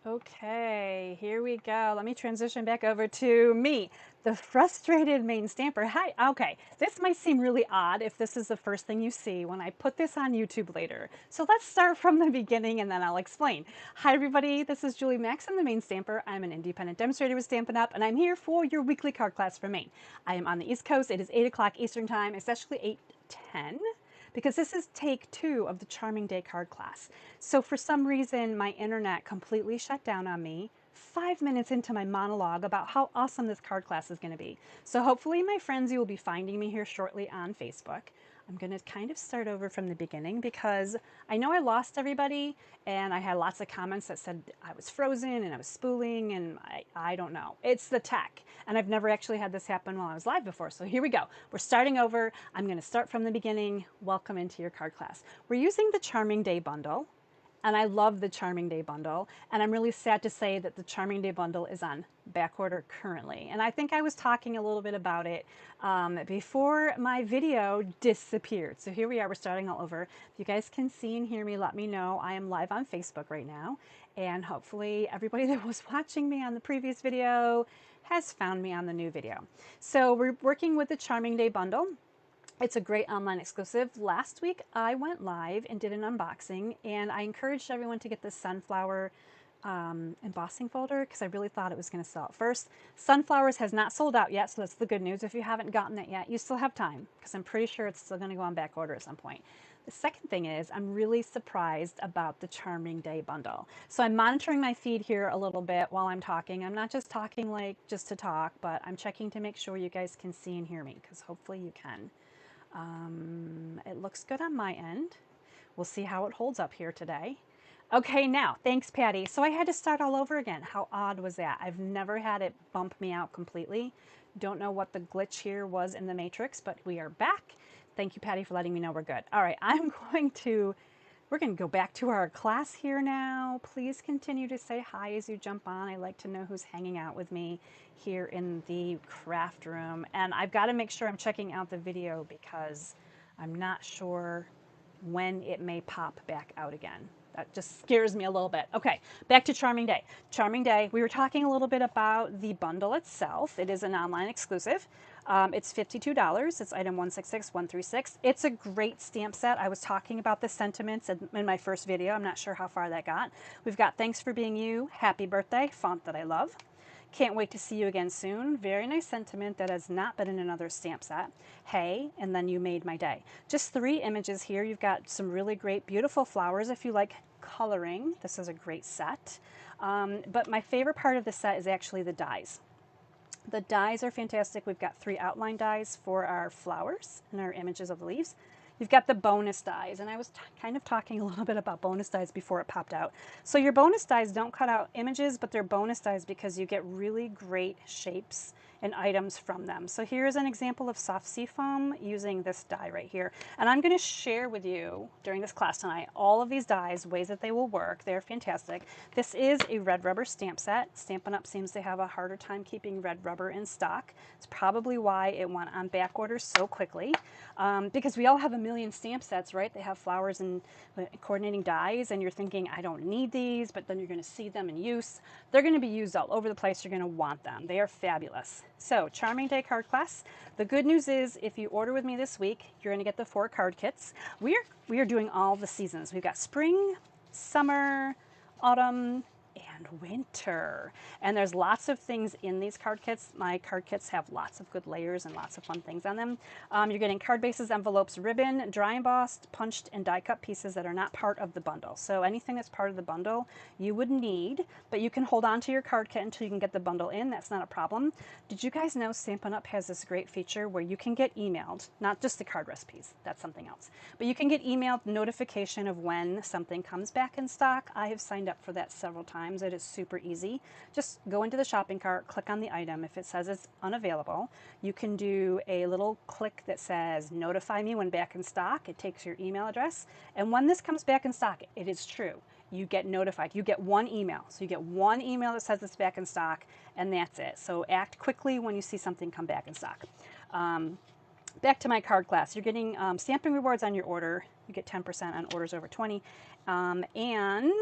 Okay, here we go. Let me transition back over to me, the frustrated Maine stamper. Hi. Okay, this might seem really odd if this is the first thing you see when I put this on YouTube later. So let's start from the beginning and then I'll explain. Hi, everybody. This is Julie Max. I'm the Maine stamper. I'm an independent demonstrator with Stampin' Up, and I'm here for your weekly card class from Maine. I am on the East Coast. It is 8 o'clock Eastern Time. It's actually 8:10 because this is take 2 of the Charming Day card class. So for some reason, my internet completely shut down on me 5 minutes into my monologue about how awesome this card class is going to be. So hopefully, my friends, you will be finding me here shortly on Facebook. I'm going to kind of start over from the beginning because I know I lost everybody and I had lots of comments that said I was frozen and I was spooling and I don't know. It's the tech. And I've never actually had this happen while I was live before. So here we go. We're starting over. I'm going to start from the beginning. Welcome into your card class. We're using the Charming Day bundle. And I love the Charming Day bundle. And I'm really sad to say that the Charming Day bundle is on back order currently. And I think I was talking a little bit about it before my video disappeared. So here we are, we're starting all over. If you guys can see and hear me, let me know. I am live on Facebook right now. And hopefully everybody that was watching me on the previous video has found me on the new video. So we're working with the Charming Day bundle. It's a great online exclusive. Last week I went live and did an unboxing, and I encouraged everyone to get this sunflower embossing folder because I really thought it was going to sell at first. Sunflowers has not sold out yet, so that's the good news. If you haven't gotten it yet, you still have time because I'm pretty sure it's still going to go on back order at some point. The second thing is I'm really surprised about the Charming Day bundle. So I'm monitoring my feed here a little bit while I'm talking. I'm not just talking like just to talk, but I'm checking to make sure you guys can see and hear me because hopefully you can. It looks good on my end. We'll see how it holds up here today. Okay, now, thanks, Patty. So I had to start all over again. How odd was that? I've never had it bump me out completely. Don't know what the glitch here was in the matrix, but we are back. Thank you, Patty, for letting me know we're good. All right, we're going to go back to our class here now. Please continue to say hi as you jump on. I like to know who's hanging out with me here in the craft room. And I've got to make sure I'm checking out the video because I'm not sure when it may pop back out again. That just scares me a little bit. Okay, back to Charming Day. Charming Day, we were talking a little bit about the bundle itself. It is an online exclusive. It's $52. It's item 166136. It's a great stamp set. I was talking about the sentiments in my first video. I'm not sure how far that got. We've got Thanks for Being You, Happy Birthday, font that I love. Can't wait to see you again soon. Very nice sentiment that has not been in another stamp set. Hey, and then You Made My Day. Just 3 images here. You've got some really great, beautiful flowers if you like coloring. This is a great set. But my favorite part of the set is actually the dies. The dies are fantastic. We've got 3 outline dies for our flowers and our images of the leaves. You've got the bonus dies, and I was kind of talking a little bit about bonus dies before it popped out. So your bonus dies don't cut out images, but they're bonus dies because you get really great shapes and items from them. So here's an example of soft sea foam using this die right here. And I'm going to share with you during this class tonight all of these dies, ways that they will work. They're fantastic. This is a red rubber stamp set. Stampin' Up! Seems to have a harder time keeping red rubber in stock. It's probably why it went on back order so quickly. Because we all have a million stamp sets, right? They have flowers and coordinating dies, and you're thinking, I don't need these, but then you're going to see them in use. They're going to be used all over the place. You're going to want them. They are fabulous. So, Charming Day card class. The good news is, if you order with me this week, you're going to get the 4 card kits. We are doing all the seasons. We've got spring, summer, autumn, and winter. And there's lots of things in these card kits. My card kits have lots of good layers and lots of fun things on them. You're getting card bases, envelopes, ribbon, dry embossed, punched, and die cut pieces that are not part of the bundle. So anything that's part of the bundle you would need, but you can hold on to your card kit until you can get the bundle in. That's not a problem. Did you guys know Stampin' Up! Has this great feature where you can get emailed, not just the card recipes, that's something else, but you can get emailed notification of when something comes back in stock. I have signed up for that several times. It is super easy. Just go into the shopping cart, click on the item. If it says it's unavailable, you can do a little click that says notify me when back in stock. It takes your email address, and when this comes back in stock, it is true. You get notified. You get 1 email. So you get 1 email that says it's back in stock, and that's it. So act quickly when you see something come back in stock. Back to my card class. You're getting stamping rewards on your order. You get 10% on orders over 20. And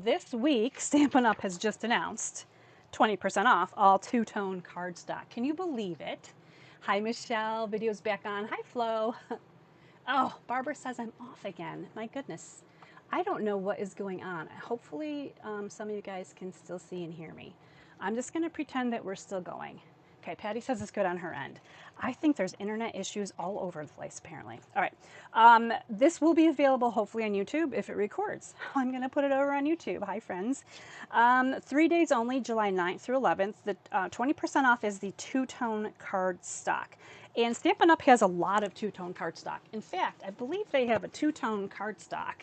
this week, Stampin' Up! Has just announced 20% off all two-tone cardstock. Can you believe it? Hi, Michelle. Video's back on. Hi, Flo. Oh, Barbara says I'm off again. My goodness. I don't know what is going on. Hopefully, some of you guys can still see and hear me. I'm just going to pretend that we're still going. Okay, Patty says it's good on her end. I think there's internet issues all over the place, apparently. All right. This will be available hopefully on YouTube if it records. I'm going to put it over on YouTube. Hi, friends. 3 days only, July 9th through 11th. The 20% off is the two-tone cardstock. And Stampin' Up! Has a lot of two-tone cardstock. In fact, I believe they have a two-tone cardstock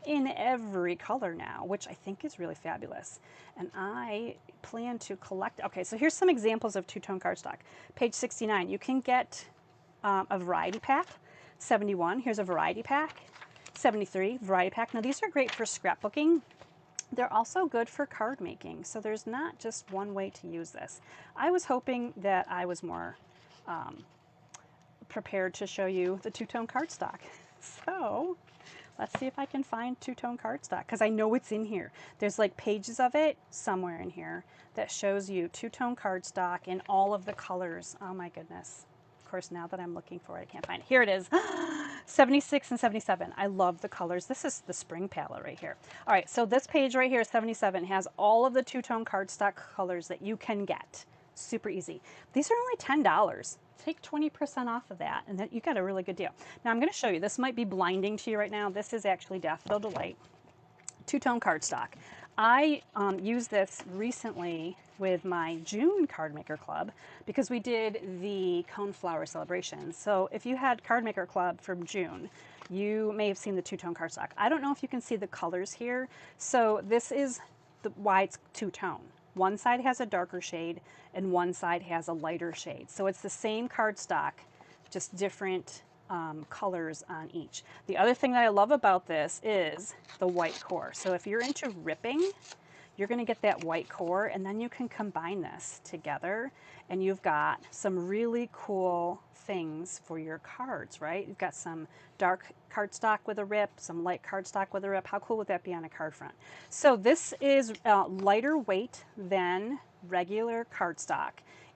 in every color now, which I think is really fabulous. And I plan to collect. Okay, so here's some examples of two-tone cardstock. Page 69, you can get a variety pack. 71, here's a variety pack. 73, variety pack. Now these are great for scrapbooking. They're also good for card making. So there's not just one way to use this. I was hoping that I was more prepared to show you the two-tone cardstock. So let's see if I can find two-tone cardstock, because I know it's in here. There's like pages of it somewhere in here that shows you two-tone cardstock in all of the colors. Oh my goodness. Of course, now that I'm looking for it, I can't find it. Here it is. 76 and 77. I love the colors. This is the spring palette right here. All right, so this page right here, 77, has all of the two-tone cardstock colors that you can get. Super easy. These are only $10. Take 20% off of that, and then you got a really good deal. Now I'm going to show you. This might be blinding to you right now. This is actually Daffodil Delight two-tone cardstock. I used this recently with my June Card Maker Club because we did the Coneflower celebration. So if you had Card Maker Club from June, you may have seen the two-tone cardstock. I don't know if you can see the colors here. So this is why it's two-tone. One side has a darker shade and one side has a lighter shade. So it's the same cardstock, just different colors on each. The other thing that I love about this is the white core. So if you're into ripping, you're going to get that white core, and then you can combine this together and you've got some really cool things for your cards, right? You've got some dark cardstock with a rip, some light cardstock with a rip. How cool would that be on a card front? So this is lighter weight than regular cardstock.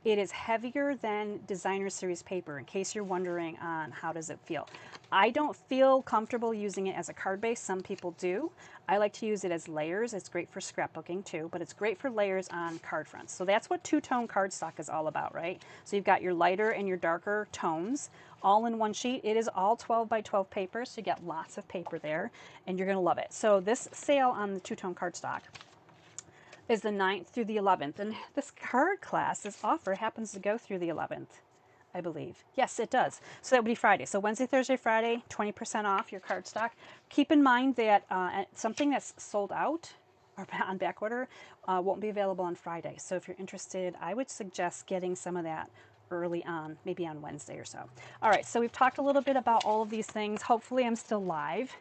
It is heavier than designer series paper, in case you're wondering on how does it feel. I don't feel comfortable using it as a card base. Some people do. I like to use it as layers. It's great for scrapbooking too, but it's great for layers on card fronts. So that's what two-tone cardstock is all about, right? So you've got your lighter and your darker tones all in one sheet. It is all 12 by 12 paper, so you got lots of paper there, and you're gonna love it. So this sale on the two-tone cardstock is the 9th through the 11th. And this card class, this offer happens to go through the 11th, I believe. Yes, it does. So that would be Friday. So Wednesday, Thursday, Friday, 20% off your cardstock. Keep in mind that something that's sold out or on back order won't be available on Friday. So if you're interested, I would suggest getting some of that early on, maybe on Wednesday or so. All right, so we've talked a little bit about all of these things. Hopefully I'm still live.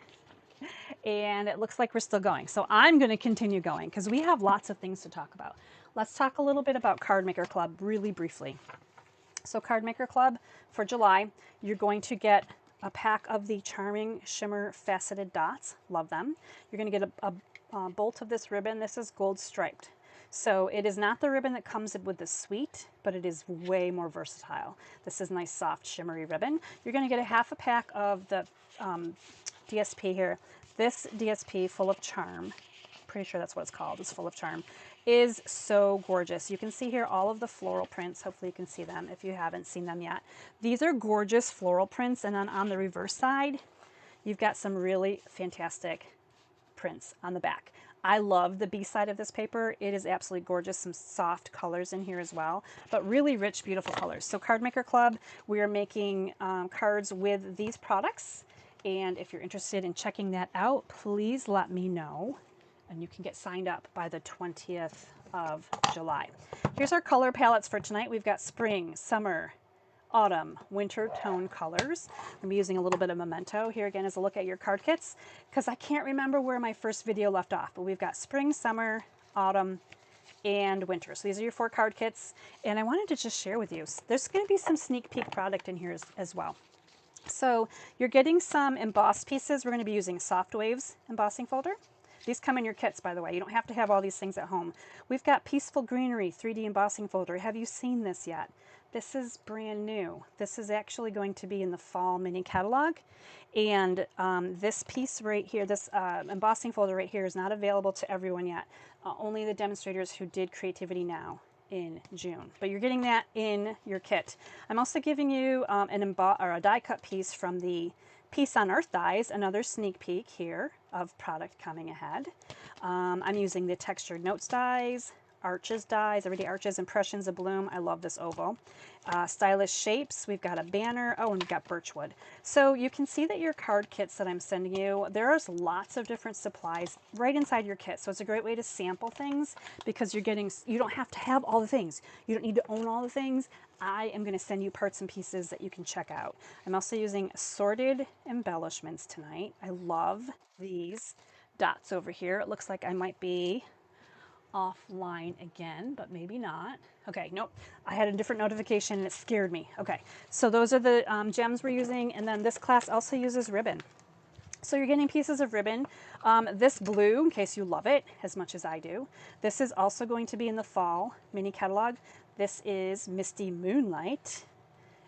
And it looks like we're still going. So I'm going to continue going because we have lots of things to talk about. Let's talk a little bit about Card Maker Club really briefly. So Card Maker Club for July, you're going to get a pack of the Charming Shimmer Faceted Dots. Love them. You're going to get a bolt of this ribbon. This is gold striped. So it is not the ribbon that comes with the suite, but it is way more versatile. This is nice, soft, shimmery ribbon. You're going to get a half a pack of the DSP here. This DSP full of charm, pretty sure that's what it's called, it's full of charm, is so gorgeous. You can see here all of the floral prints. Hopefully you can see them if you haven't seen them yet. These are gorgeous floral prints, and then on the reverse side, you've got some really fantastic prints on the back. I love the B side of this paper. It is absolutely gorgeous. Some soft colors in here as well, but really rich, beautiful colors. So Card Maker Club, we are making cards with these products. And if you're interested in checking that out, please let me know. And you can get signed up by the 20th of July. Here's our color palettes for tonight. We've got spring, summer, autumn, winter tone colors. I'm using a little bit of Memento. Here again is a look at your card kits, because I can't remember where my first video left off, but we've got spring, summer, autumn, and winter. So these are your 4 card kits. And I wanted to just share with you, there's going to be some sneak peek product in here as well. So you're getting some embossed pieces. We're going to be using Soft Waves embossing folder. These come in your kits, by the way. You don't have to have all these things at home. We've got Peaceful Greenery 3D embossing folder. Have you seen this yet? This is brand new. This is actually going to be in the fall mini catalog. And this piece right here, this embossing folder right here is not available to everyone yet. Only the demonstrators who did Creativity Now in June. But you're getting that in your kit. I'm also giving you a die cut piece from the Piece on Earth dies, another sneak peek here of product coming ahead. I'm using the textured notes dies, Arches dies, Everyday Arches, Impressions of Bloom. I love this oval. Stylish shapes. We've got a banner. Oh, and we've got birchwood. So you can see that your card kits that I'm sending you, there's lots of different supplies right inside your kit. So it's a great way to sample things because you don't have to have all the things. You don't need to own all the things. I am going to send you parts and pieces that you can check out. I'm also using assorted embellishments tonight. I love these dots over here. It looks like I might be offline again, but maybe not. Okay, nope. I had a different notification and it scared me. Okay, so those are the gems we're using, and then this class also uses ribbon. So you're getting pieces of ribbon. This blue, in case you love it as much as I do, this is also going to be in the fall mini catalog. This is Misty Moonlight,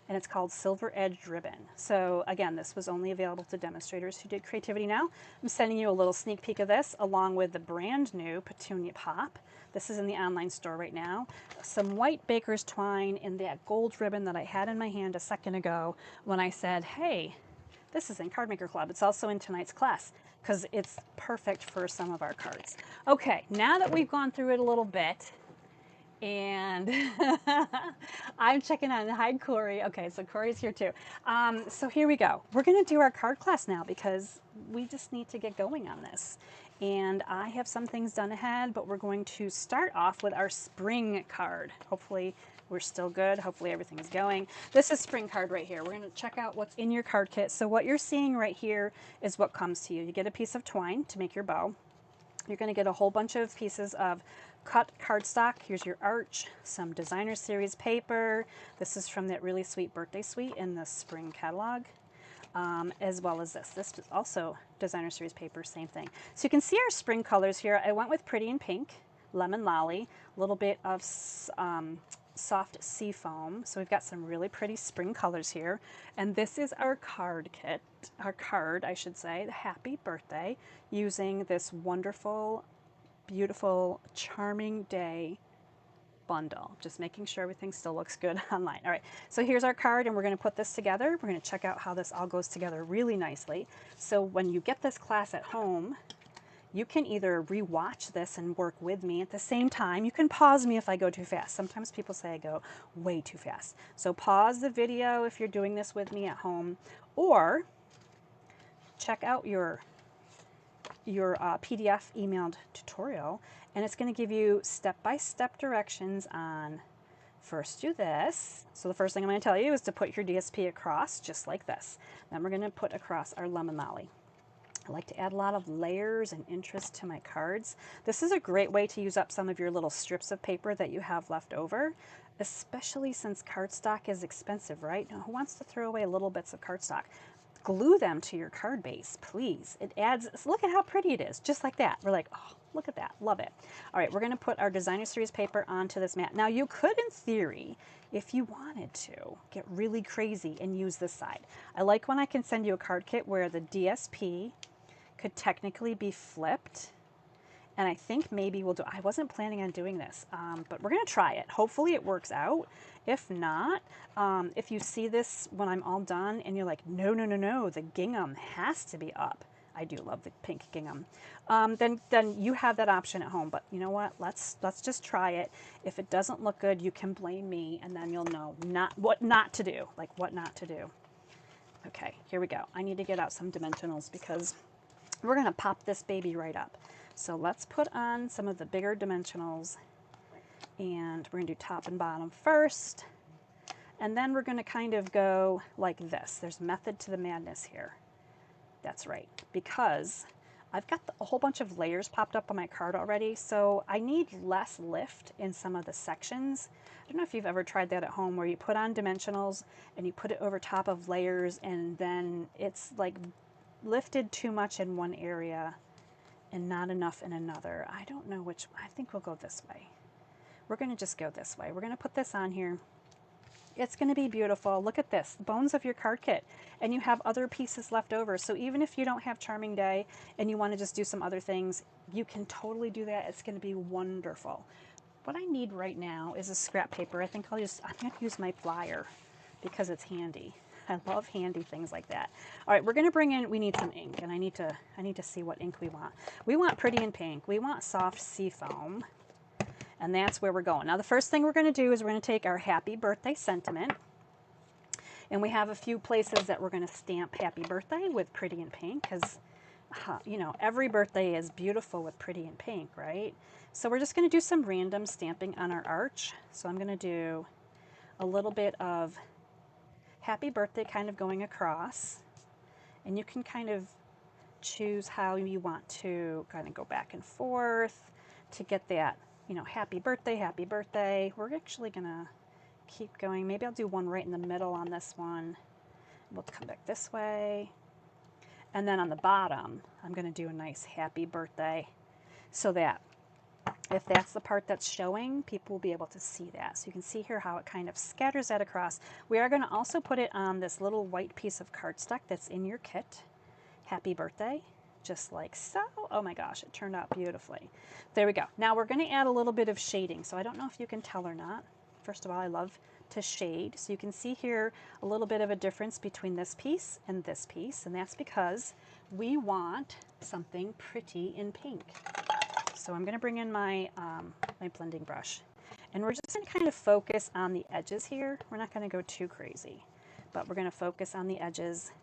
and it's called Silver Edged Ribbon. So again, this was only available to demonstrators who did Creativity Now. I'm sending you a little sneak peek of this along with the brand new Petunia Pop. This is in the online store right now. Some white baker's twine in that gold ribbon that I had in my hand a second ago when I said, hey, this is in Card Maker Club. It's also in tonight's class because it's perfect for some of our cards. Okay, now that we've gone through it a little bit, and I'm checking on hi Corey. Okay, so Corey's here too. So here we go. We're going to do our card class now because we just need to get going on this. And I have some things done ahead, but we're going to start off with our spring card. Hopefully we're still good. Hopefully everything is going. This is spring card right here. We're going to check out what's in your card kit. So what you're seeing right here is what comes to you. You get a piece of twine to make your bow. You're going to get a whole bunch of pieces of cut cardstock. Here's your arch, some designer series paper. This is from that really sweet birthday suite in the spring catalog, as well as this. This is also designer series paper, same thing. So you can see our spring colors here. I went with Pretty in Pink, Lemon Lolly, a little bit of soft sea foam. So we've got some really pretty spring colors here. And this is our card kit, our card, I should say, the Happy Birthday, using this wonderful, beautiful, charming day bundle. Just making sure everything still looks good online. All right, so here's our card, and we're going to put this together. We're going to check out how this all goes together really nicely. So when you get this class at home, you can either re-watch this and work with me at the same time. You can pause me if I go too fast. Sometimes people say I go way too fast. So pause the video if you're doing this with me at home, or check out your PDF emailed tutorial, and it's going to give you step-by-step directions on first do this. So the first thing I'm going to tell you is to put your DSP across just like this. Then we're going to put across our Lemon Lolly. I like to add a lot of layers and interest to my cards. This is a great way to use up some of your little strips of paper that you have left over, especially since cardstock is expensive, right? Now, who wants to throw away little bits of cardstock? Glue them to your card base, please. It adds, look at how pretty it is, just like that. We're like, oh, look at that, love it. All right, we're gonna put our designer series paper onto this mat. Now you could, in theory, if you wanted to, get really crazy and use this side. I like when I can send you a card kit where the DSP could technically be flipped. And I think maybe we'll do, I wasn't planning on doing this, but we're gonna try it. Hopefully it works out. If not, if you see this when I'm all done and you're like, no, no, no, no, the gingham has to be up. I do love the pink gingham. Then you have that option at home, but you know what? Let's just try it. If it doesn't look good, you can blame me, and then you'll know what not to do, like what not to do. Okay, here we go. I need to get out some dimensionals because we're gonna pop this baby right up. So let's put on some of the bigger dimensionals, and we're gonna do top and bottom first, and then we're gonna kind of go like this. There's method to the madness here. That's right, because I've got a whole bunch of layers popped up on my card already, so I need less lift in some of the sections. I don't know if you've ever tried that at home where you put on dimensionals and you put it over top of layers, and then it's like lifted too much in one area and not enough in another. I don't know which, I think we'll go this way. We're going to just go this way. We're going to put this on here. It's going to be beautiful. Look at this, bones of your card kit, and you have other pieces left over. So even if you don't have Charming Day and you want to just do some other things, you can totally do that. It's going to be wonderful. What I need right now is a scrap paper. I think I'm going to use my flyer because it's handy. I love handy things like that. All right, we're going to bring in, we need some ink, and I need to see what ink we want. We want Pretty in Pink. We want Soft Seafoam. And that's where we're going. Now, the first thing we're going to do is we're going to take our Happy Birthday sentiment. And we have a few places that we're going to stamp Happy Birthday with Pretty in Pink because, you know, every birthday is beautiful with Pretty in Pink, right? So we're just going to do some random stamping on our arch. So I'm going to do a little bit of Happy Birthday kind of going across. And you can kind of choose how you want to kind of go back and forth to get that, you know, happy birthday, happy birthday. We're actually gonna keep going. Maybe I'll do one right in the middle on this one. We'll come back this way. And then on the bottom, I'm gonna do a nice happy birthday so that if that's the part that's showing, people will be able to see that. So you can see here how it kind of scatters that across. We are gonna also put it on this little white piece of cardstock that's in your kit. Happy birthday. Just like so. Oh my gosh, it turned out beautifully. There we go. Now we're going to add a little bit of shading. So I don't know if you can tell or not. First of all, I love to shade. So you can see here a little bit of a difference between this piece, and that's because we want something pretty in pink. So I'm going to bring in my, my blending brush. And we're just going to kind of focus on the edges here. We're not going to go too crazy, but we're going to focus on the edges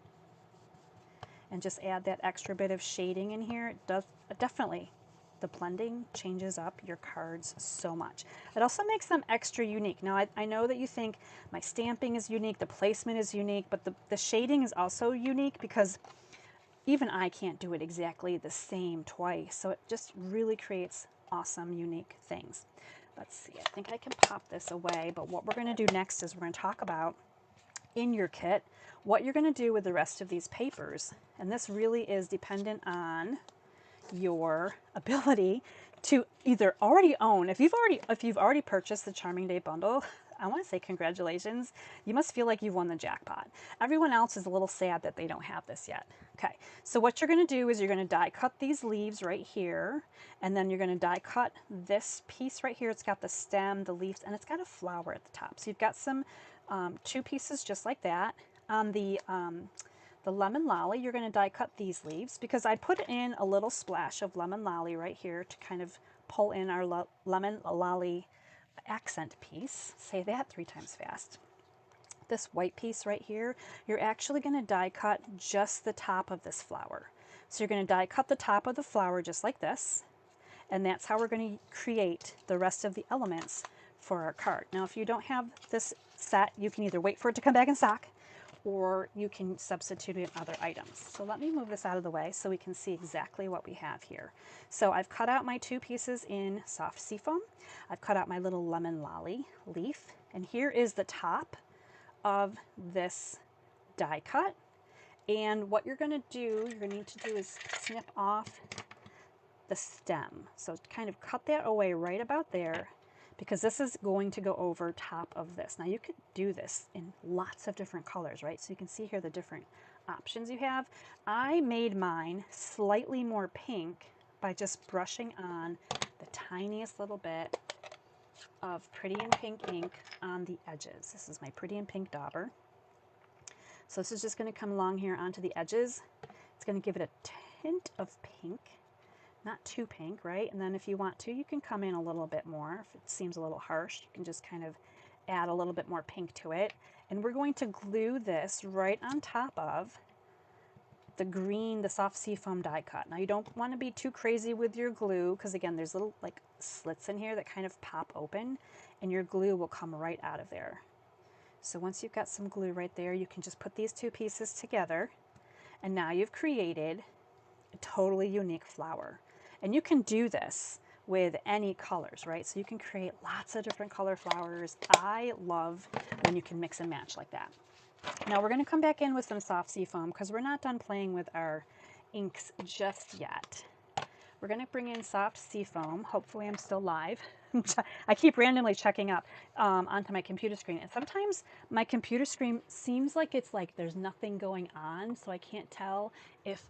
and just add that extra bit of shading in here. It does definitely, the blending changes up your cards so much. It also makes them extra unique. Now I know that you think my stamping is unique, the placement is unique, but the shading is also unique because even I can't do it exactly the same twice. So it just really creates awesome, unique things. Let's see, I think I can pop this away, but what we're gonna do next is we're gonna talk about in your kit what you're going to do with the rest of these papers, and this really is dependent on your ability to either already own, if you've already purchased the Charming Day bundle, I want to say congratulations. You must feel like you've won the jackpot. Everyone else is a little sad that they don't have this yet. Okay, so what you're going to do is you're going to die cut these leaves right here, and then you're going to die cut this piece right here. It's got the stem, the leaves, and it's got a flower at the top. So you've got some two pieces just like that. On the lemon lolly, you're going to die cut these leaves because I put in a little splash of lemon lolly right here to kind of pull in our lemon lolly accent piece. Say that 3 times fast. This white piece right here, you're actually going to die cut just the top of this flower. So you're going to die cut the top of the flower just like this, and that's how we're going to create the rest of the elements for our card. Now, if you don't have this set, you can either wait for it to come back in stock, or you can substitute in other items. So let me move this out of the way so we can see exactly what we have here. So I've cut out my 2 pieces in soft seafoam. I've cut out my little lemon lolly leaf, and here is the top of this die cut. And what you're going to need to do is snip off the stem. So kind of cut that away right about there, because this is going to go over top of this. Now you could do this in lots of different colors, right? So you can see here the different options you have. I made mine slightly more pink by just brushing on the tiniest little bit of Pretty in Pink ink on the edges. This is my Pretty in Pink dauber. So this is just going to come along here onto the edges. It's going to give it a tint of pink. Not too pink, right? And then if you want to, you can come in a little bit more. If it seems a little harsh, you can just kind of add a little bit more pink to it. And we're going to glue this right on top of the green, the soft seafoam die cut. Now you don't want to be too crazy with your glue because again, there's little like slits in here that kind of pop open and your glue will come right out of there. So once you've got some glue right there, you can just put these 2 pieces together and now you've created a totally unique flower. And you can do this with any colors, right? So you can create lots of different color flowers. I love when you can mix and match like that. Now we're going to come back in with some soft seafoam because we're not done playing with our inks just yet. We're going to bring in soft seafoam. Hopefully I'm still live. I keep randomly checking up onto my computer screen. And sometimes my computer screen seems like it's like there's nothing going on. So I can't tell if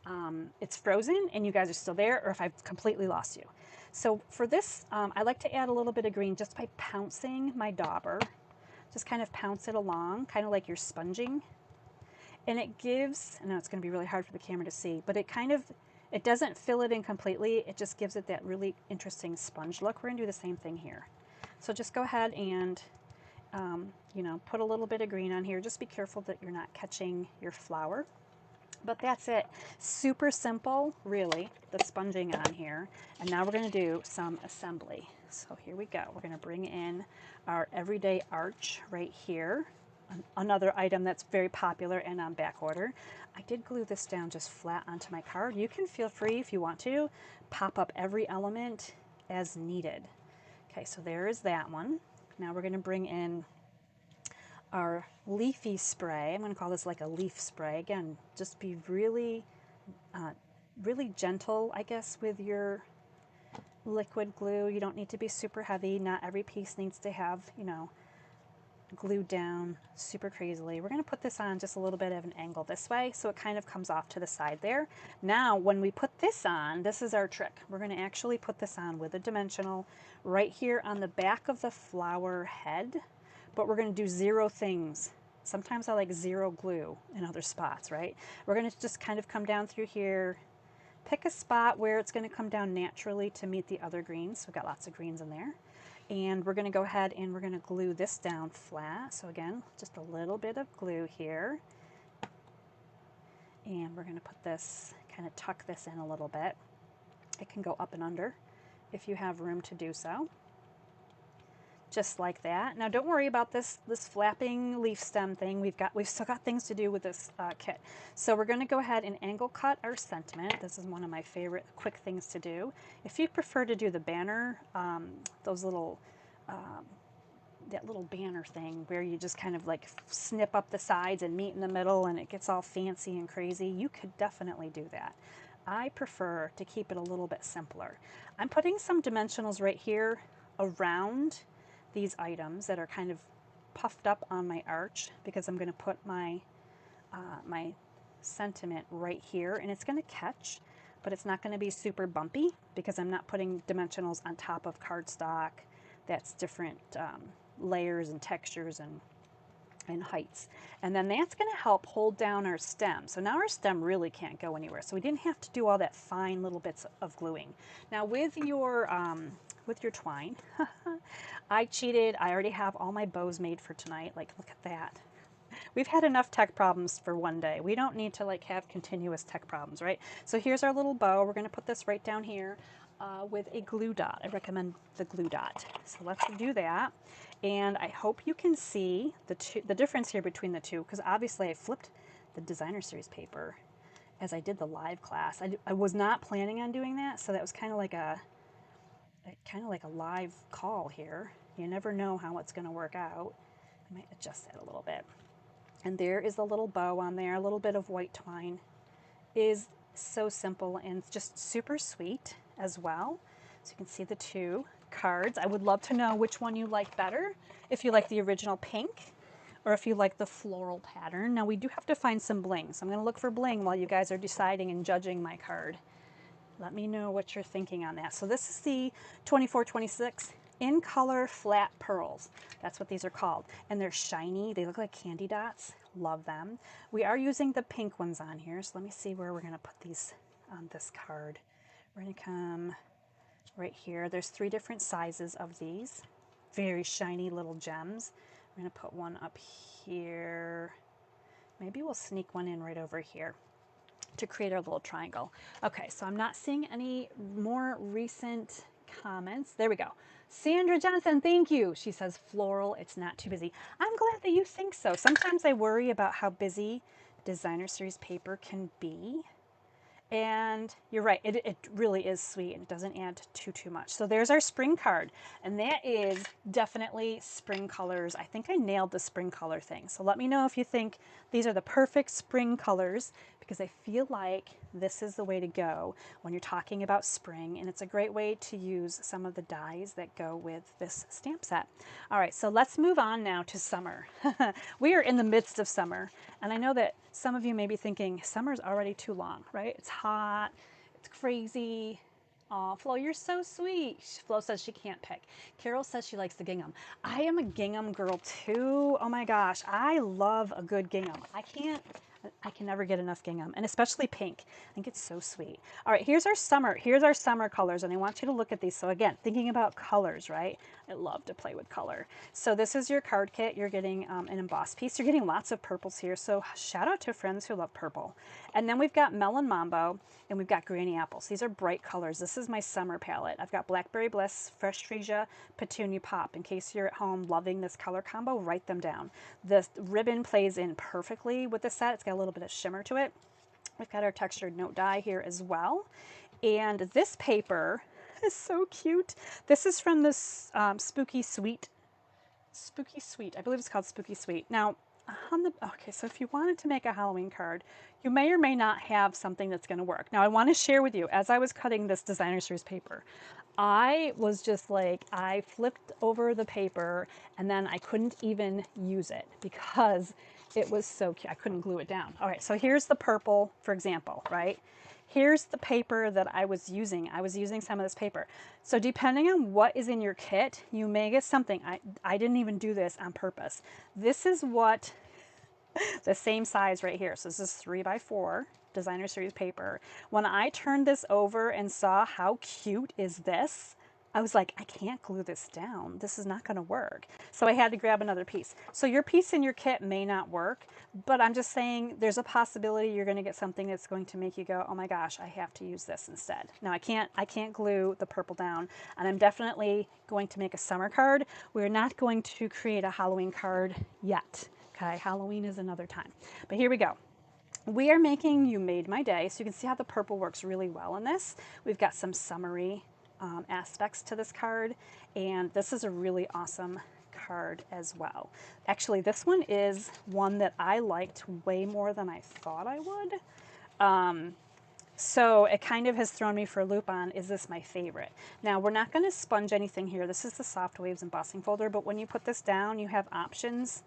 it's frozen and you guys are still there or if I've completely lost you. So for this, I like to add a little bit of green just by pouncing my dauber. Just kind of pounce it along, kind of like you're sponging. And it gives, I know it's going to be really hard for the camera to see, but it doesn't fill it in completely. It just gives it that really interesting sponge look. We're going to do the same thing here. So just go ahead and, you know, put a little bit of green on here. Just be careful that you're not catching your flower. But that's it. Super simple, really, the sponging on here. And now we're going to do some assembly. So here we go. We're going to bring in our everyday arch right here. Another item that's very popular and on back order. I did glue this down just flat onto my card. You can feel free, if you want to, pop up every element as needed. Okay, so there is that one. Now we're going to bring in our leafy spray. I'm going to call this like a leaf spray. Again, just be really, really gentle, I guess, with your liquid glue. You don't need to be super heavy. Not every piece needs to have, you know, glued down super crazily. We're going to put this on just a little bit of an angle this way so it kind of comes off to the side there. Now when we put this on, this is our trick. We're going to actually put this on with a dimensional right here on the back of the flower head, but we're going to do zero things. Sometimes I like zero glue in other spots, right? We're going to just kind of come down through here, pick a spot where it's going to come down naturally to meet the other greens. We've got lots of greens in there. And we're going to go ahead and we're going to glue this down flat. So again, just a little bit of glue here. And we're going to put this, kind of tuck this in a little bit. It can go up and under if you have room to do so. Just like that. Now don't worry about this flapping leaf stem thing. We've still got things to do with this kit. So we're going to go ahead and angle cut our sentiment. This is one of my favorite quick things to do. If you prefer to do the banner, those little that little banner thing where you just kind of like snip up the sides and meet in the middle and it gets all fancy and crazy, you could definitely do that. I prefer to keep it a little bit simpler. I'm putting some dimensionals right here around these items that are kind of puffed up on my arch because I'm going to put my my sentiment right here and it's going to catch, but it's not going to be super bumpy because I'm not putting dimensionals on top of cardstock that's different layers and textures and heights. And then that's going to help hold down our stem. So now our stem really can't go anywhere. So we didn't have to do all that fine little bits of gluing. Now with your twine, I cheated. I already have all my bows made for tonight. Like, look at that. We've had enough tech problems for one day. We don't need to like have continuous tech problems, right? So here's our little bow. We're going to put this right down here with a glue dot. I recommend the glue dot. So let's do that. And I hope you can see the difference here between the two, because obviously I flipped the designer series paper as I did the live class. I was not planning on doing that, so that was kind of like a live call here. You never know how it's going to work out. I might adjust that a little bit. And there is a little bow on there. A little bit of white twine is so simple and just super sweet as well. So you can see the two cards. I would love to know which one you like better. If you like the original pink or if you like the floral pattern. Now we do have to find some bling. So I'm going to look for bling while you guys are deciding and judging my card. Let me know what you're thinking on that. So this is the 2426 in color flat pearls. That's what these are called. And they're shiny. They look like candy dots. Love them. We are using the pink ones on here. So let me see where we're going to put these on this card. We're going to come right here. There's 3 different sizes of these. Very shiny little gems. We're going to put one up here. Maybe we'll sneak one in right over here to create our little triangle. Okay, so I'm not seeing any more recent comments. There we go. Sandra Johnson, thank you. She says floral, it's not too busy. I'm glad that you think so. Sometimes I worry about how busy designer series paper can be. And you're right, it really is sweet and it doesn't add too much. So there's our spring card, and that is definitely spring colors. I think I nailed the spring color thing. So let me know if you think these are the perfect spring colors, because I feel like this is the way to go when you're talking about spring, and it's a great way to use some of the dies that go with this stamp set. All right, so let's move on now to summer. We are in the midst of summer, and I know that some of you may be thinking summer's already too long, right? It's hot, it's crazy. Oh, Flo, you're so sweet. Flo says she can't pick. Carol says she likes the gingham. I am a gingham girl too. Oh my gosh, I love a good gingham. I can never get enough gingham, and especially pink. I think it's so sweet. All right, here's our summer colors, and I want you to look at these. So again, thinking about colors, right? I love to play with color. So this is your card kit. You're getting an embossed piece. You're getting lots of purples here. So shout out to friends who love purple. And then we've got Melon Mambo, and we've got Granny Apples. These are bright colors. This is my summer palette. I've got Blackberry Bliss, Fresh Freesia, Petunia Pop. In case you're at home loving this color combo, write them down. The ribbon plays in perfectly with the set. It's got a little bit of shimmer to it. We've got our textured note die here as well. And this paper is so cute. This is from this Spooky Sweet. I believe it's called Spooky Sweet. Now, okay, so if you wanted to make a Halloween card, you may or may not have something that's going to work. Now, I want to share with you, as I was cutting this designer series paper, I was just like, I flipped over the paper and then I couldn't even use it because it was so cute. I couldn't glue it down. All right, so here's the purple, for example, right? Here's the paper that I was using. I was using some of this paper. So depending on what is in your kit, you may get something. I didn't even do this on purpose. This is what, the same size right here. So this is 3x4 designer series paper. When I turned this over and saw how cute is this, I was like, I can't glue this down. This is not going to work. So I had to grab another piece. So your piece in your kit may not work, but I'm just saying there's a possibility you're going to get something that's going to make you go, oh my gosh, I have to use this instead. Now I can't glue the purple down, and I'm definitely going to make a summer card. We're not going to create a Halloween card yet. Okay, Halloween is another time. But here we go. We are making You Made My Day, so you can see how the purple works really well in this. We've got some summery aspects to this card, and this is a really awesome card as well. Actually, this one is one that I liked way more than I thought I would. So it kind of has thrown me for a loop on, is this my favorite? Now, we're not going to sponge anything here. This is the Soft Waves embossing folder, but when you put this down, you have options: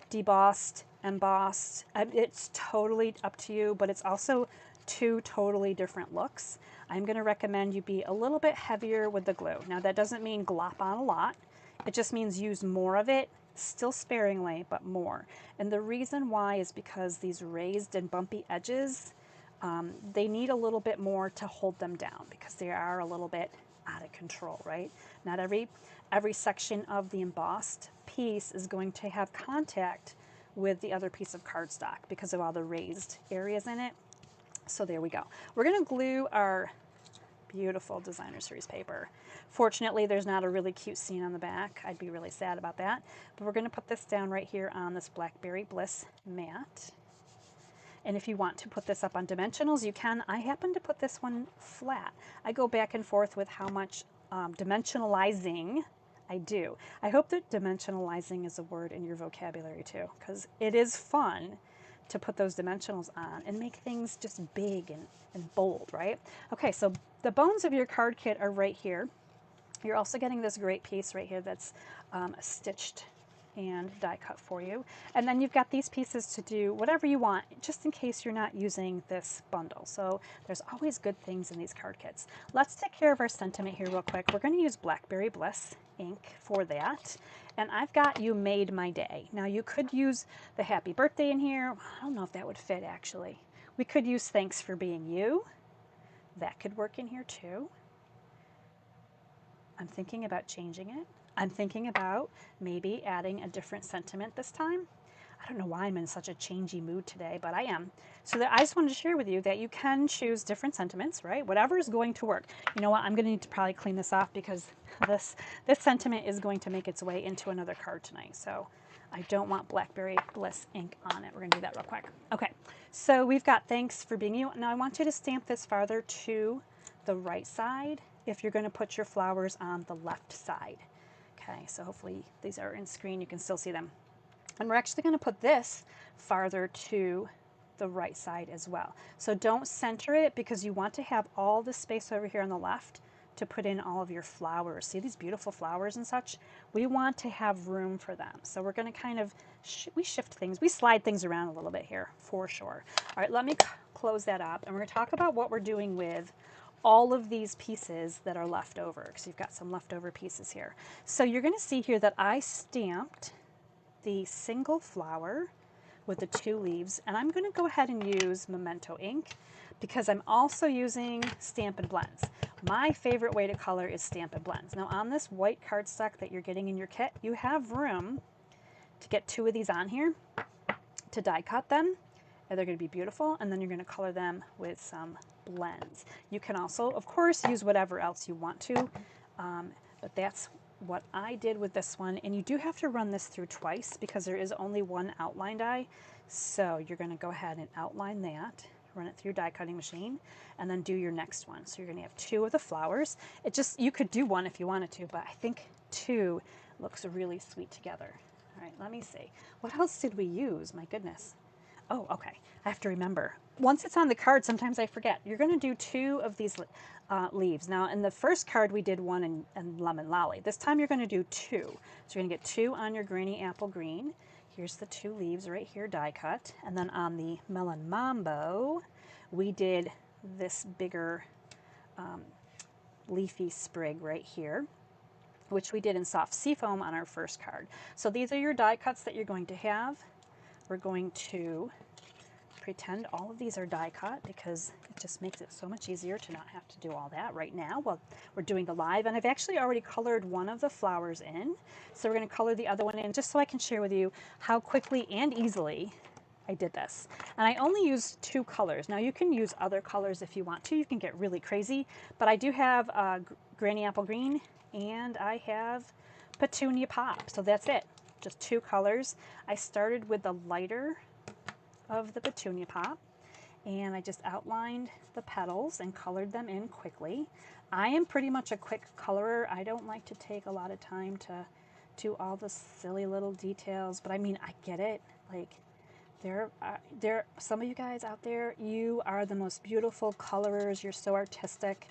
debossed, embossed. It's totally up to you, but it's also two totally different looks. I'm going to recommend you be a little bit heavier with the glue. Now, that doesn't mean glop on a lot. It just means use more of it, still sparingly, but more. And the reason why is because these raised and bumpy edges, they need a little bit more to hold them down because they are a little bit out of control, right? Not every section of the embossed piece is going to have contact with the other piece of cardstock because of all the raised areas in it. So there we go. We're going to glue our beautiful designer series paper. Fortunately, there's not a really cute scene on the back. I'd be really sad about that. But we're going to put this down right here on this Blackberry Bliss mat. And if you want to put this up on dimensionals, you can. I happen to put this one flat. I go back and forth with how much dimensionalizing I do. I hope that dimensionalizing is a word in your vocabulary too, because it is fun to put those dimensionals on and make things just big and bold, right? Okay, so the bones of your card kit are right here. You're also getting this great piece right here that's stitched and die cut for you. And then you've got these pieces to do whatever you want, just in case you're not using this bundle. So there's always good things in these card kits. Let's take care of our sentiment here real quick. We're going to use Blackberry Bliss ink for that. And I've got You Made My Day. Now you could use the happy birthday in here. I don't know if that would fit actually. We could use Thanks for Being You. That could work in here too. I'm thinking about changing it. I'm thinking about maybe adding a different sentiment this time. I don't know why I'm in such a changey mood today, but I am. So that I just wanted to share with you that you can choose different sentiments, right? Whatever is going to work. You know what? I'm going to need to probably clean this off because this sentiment is going to make its way into another card tonight. So I don't want Blackberry Bliss ink on it. We're going to do that real quick. Okay, so we've got Thanks for Being You. Now I want you to stamp this farther to the right side if you're going to put your flowers on the left side. Okay, so hopefully these are in screen, you can still see them. And we're actually going to put this farther to the right side as well. So don't center it because you want to have all the space over here on the left to put in all of your flowers. See these beautiful flowers and such? We want to have room for them. So we're going to kind of, we shift things, we slide things around a little bit here for sure. All right, let me close that up and we're going to talk about what we're doing with all of these pieces that are left over, because you've got some leftover pieces here. So you're going to see here that I stamped the single flower with the 2 leaves, and I'm going to go ahead and use Memento ink because I'm also using Stampin' Blends. My favorite way to color is Stampin' Blends. Now on this white cardstock that you're getting in your kit, you have room to get 2 of these on here, to die cut them, and they're going to be beautiful, and then you're going to color them with some blends. You can also, of course, use whatever else you want to, but that's what I did with this one. And you do have to run this through twice because there is only one outline die. So you're going to go ahead and outline that, run it through die cutting machine, and then do your next one. So you're going to have 2 of the flowers. It just, you could do 1 if you wanted to, but I think 2 looks really sweet together. All right, let me see. What else did we use? My goodness. Oh, okay. I have to remember. Once it's on the card, sometimes I forget. You're going to do 2 of these leaves. Now, in the first card, we did 1 in Lemon Lolly. This time, you're going to do 2. So you're going to get 2 on your Granny Apple Green. Here's the 2 leaves right here, die cut. And then on the Melon Mambo, we did this bigger leafy sprig right here, which we did in soft seafoam on our first card. So these are your die cuts that you're going to have. We're going to pretend all of these are die cut because it just makes it so much easier to not have to do all that right now while we're doing the live. And I've actually already colored one of the flowers in. So we're going to color the other one in just so I can share with you how quickly and easily I did this. And I only used 2 colors. Now you can use other colors if you want to. You can get really crazy. But I do have Granny Apple Green and I have Petunia Pop. So that's it. Just 2 colors. I started with the lighter of the Petunia Pop and I just outlined the petals and colored them in quickly. I am pretty much a quick colorer. I don't like to take a lot of time to do all the silly little details, but I mean, I get it. Like there some of you guys out there, you are the most beautiful colorers. You're so artistic.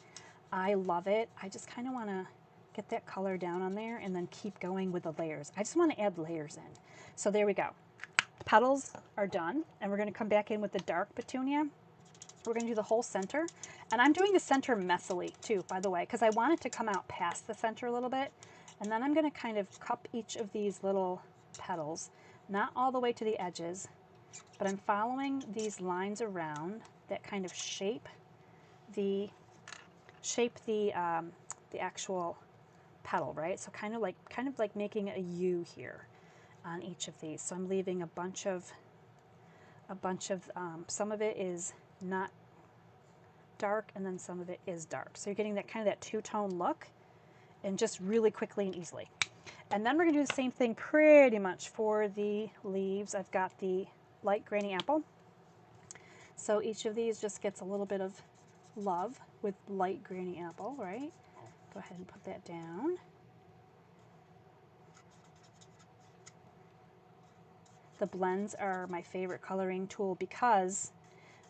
I love it. I just kind of want to get that color down on there and then keep going with the layers. I just want to add layers in. So there we go. The petals are done, and we're going to come back in with the dark petunia. We're going to do the whole center, and I'm doing the center messily too, by the way, because I want it to come out past the center a little bit. And then I'm going to kind of cup each of these little petals, not all the way to the edges, but I'm following these lines around that kind of shape the actual petal, right? So kind of like making a U here on each of these. So I'm leaving a bunch of some of it is not dark and then some of it is dark. So you're getting that kind of that 2-tone look, and just really quickly and easily. And then we're going to do the same thing pretty much for the leaves. I've got the light Granny Apple. So each of these just gets a little bit of love with light Granny Apple, right? Go ahead and put that down. The blends are my favorite coloring tool because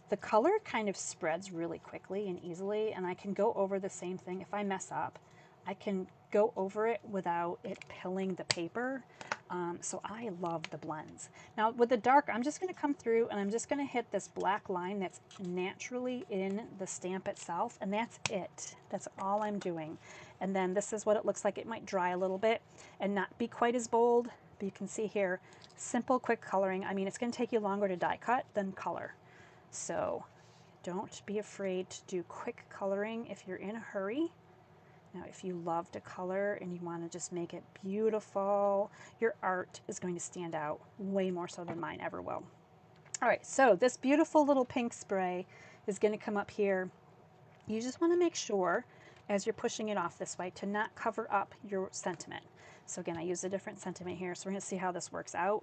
the color kind of spreads really quickly and easily, and I can go over the same thing. If I mess up, I can go over it without it pilling the paper. So I love the blends. Now with the dark, I'm just going to come through and I'm just going to hit this black line that's naturally in the stamp itself, and that's it. That's all I'm doing. And then this is what it looks like. It might dry a little bit and not be quite as bold, but you can see here, simple, quick coloring. I mean, it's going to take you longer to die cut than color. So don't be afraid to do quick coloring if you're in a hurry. Now, if you love to color and you want to just make it beautiful, your art is going to stand out way more so than mine ever will. All right, so this beautiful little pink spray is going to come up here. You just want to make sure, as you're pushing it off this way, to not cover up your sentiment. So again, I used a different sentiment here, so we're going to see how this works out.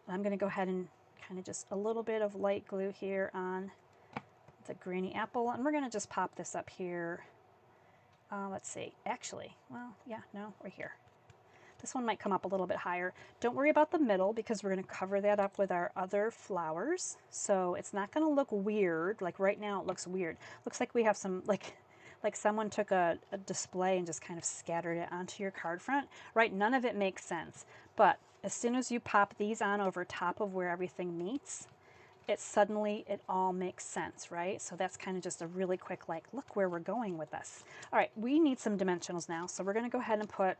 I'm going to go ahead and kind of just a little bit of light glue here on the Granny Apple, and we're going to just pop this up here. Let's see, actually, well, yeah, no, right here. This one might come up a little bit higher. Don't worry about the middle because we're going to cover that up with our other flowers. So it's not going to look weird. Like right now it looks weird. Looks like we have some, like someone took a display and just kind of scattered it onto your card front. Right, none of it makes sense. But as soon as you pop these on over top of where everything meets, it all makes sense, right? So that's kind of just a really quick, like, look where we're going with this. All right, we need some dimensionals now. So we're going to go ahead and put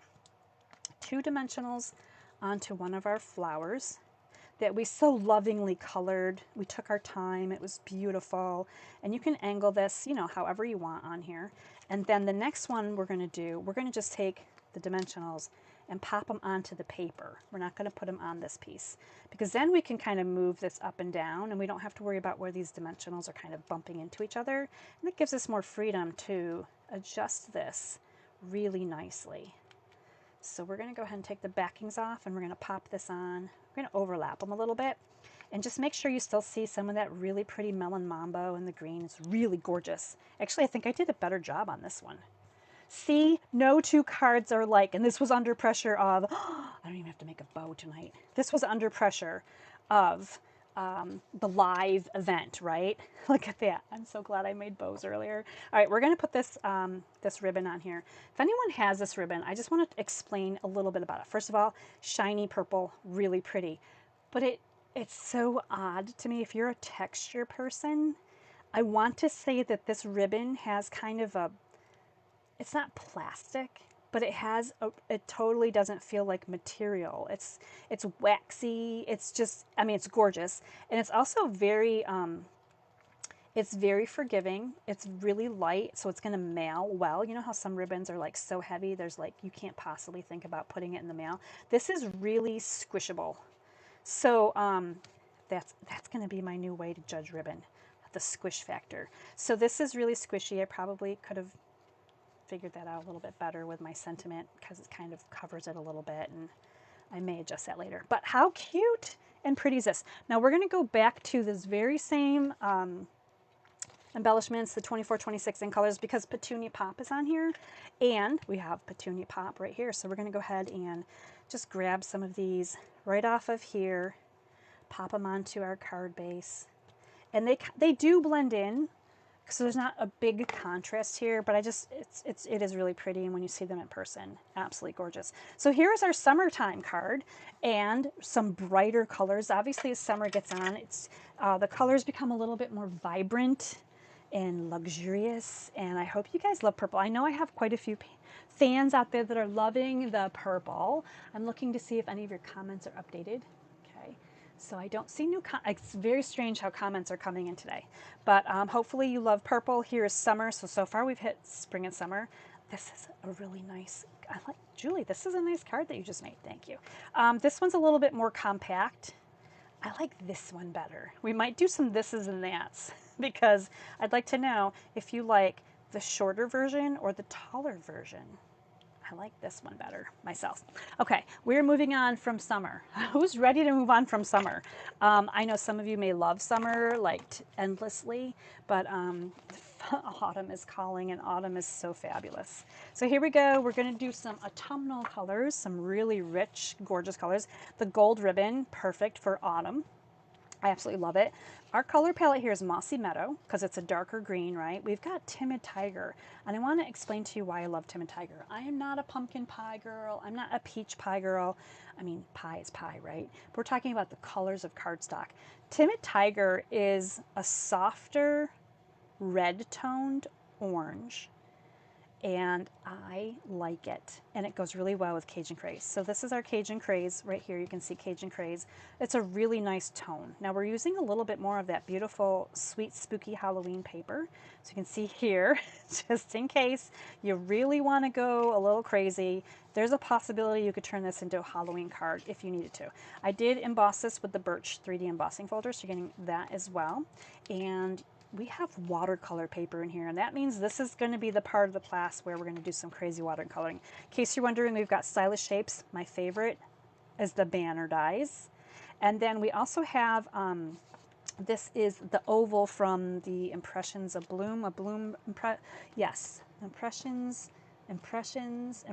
2 dimensionals onto one of our flowers that we so lovingly colored. We took our time. It was beautiful. And you can angle this, you know, however you want on here. And then the next one we're going to just take the dimensionals and pop them onto the paper. We're not going to put them on this piece because then we can kind of move this up and down and we don't have to worry about where these dimensionals are kind of bumping into each other. And it gives us more freedom to adjust this really nicely. So we're going to go ahead and take the backings off and we're going to pop this on. We're going to overlap them a little bit and just make sure you still see some of that really pretty melon mambo in the green. It's really gorgeous. Actually, I think I did a better job on this one. See, no 2 cards are alike. And this was under pressure of, I don't even have to make a bow tonight. This was under pressure of the live event, right? Look at that. I'm so glad I made bows earlier. All right, we're going to put this, this ribbon on here. If anyone has this ribbon, I just want to explain a little bit about it. First of all, shiny purple, really pretty. But it's so odd to me. If you're a texture person, I want to say that this ribbon has kind of a, it's not plastic, but it totally doesn't feel like material. It's waxy. It's just, I mean, it's gorgeous. And it's also it's very forgiving. It's really light, so it's going to mail well. You know how some ribbons are like so heavy, there's like, you can't possibly think about putting it in the mail. This is really squishable. So that's going to be my new way to judge ribbon, the squish factor. So this is really squishy. I probably could have figured that out a little bit better with my sentiment because it kind of covers it a little bit, and I may adjust that later. But how cute and pretty is this? Now we're going to go back to this very same embellishments, the 24, 26 in colors, because Petunia Pop is on here, and we have Petunia Pop right here. So we're going to go ahead and just grab some of these right off of here, pop them onto our card base, and they do blend in. So there's not a big contrast here, but it is really pretty, and when you see them in person, absolutely gorgeous. So here's our summertime card and some brighter colors. Obviously, as summer gets on, the colors become a little bit more vibrant and luxurious, and I hope you guys love purple. I know I have quite a few fans out there that are loving the purple. I'm looking to see if any of your comments are updated. So I don't see new it's very strange how comments are coming in today. But hopefully you love purple. Here is summer. So far we've hit spring and summer. This is a really nice, Julie, this is a nice card that you just made. Thank you. This one's a little bit more compact. I like this one better. We might do some thises and that's because I'd like to know if you like the shorter version or the taller version. I like this one better myself. Okay, we're moving on from summer. Who's ready to move on from summer? I know some of you may love summer like endlessly, but autumn is calling, and autumn is so fabulous. So here we go. We're going to do some autumnal colors, some really rich, gorgeous colors. The gold ribbon, perfect for autumn. I absolutely love it. Our color palette here is Mossy Meadow because it's a darker green, right? We've got Timid Tiger, and I want to explain to you why I love Timid Tiger. I am not a pumpkin pie girl. I'm not a peach pie girl. I mean, pie is pie, right? But we're talking about the colors of cardstock. Timid Tiger is a softer red-toned orange, and I like it, and it goes really well with Cajun Craze. So this is our Cajun Craze right here. You can see Cajun Craze. It's a really nice tone. Now we're using a little bit more of that beautiful sweet spooky Halloween paper. So you can see here, just in case you really want to go a little crazy, there's a possibility you could turn this into a Halloween card if you needed to. I did emboss this with the Birch 3D embossing folder, so you're getting that as well. And we have watercolor paper in here, and that means this is going to be the part of the class where we're going to do some crazy watercoloring. In case you're wondering, we've got Stylish Shapes. My favorite is the banner dies. And then we also have, this is the oval from the Impressions of Bloom, Impressions Impressions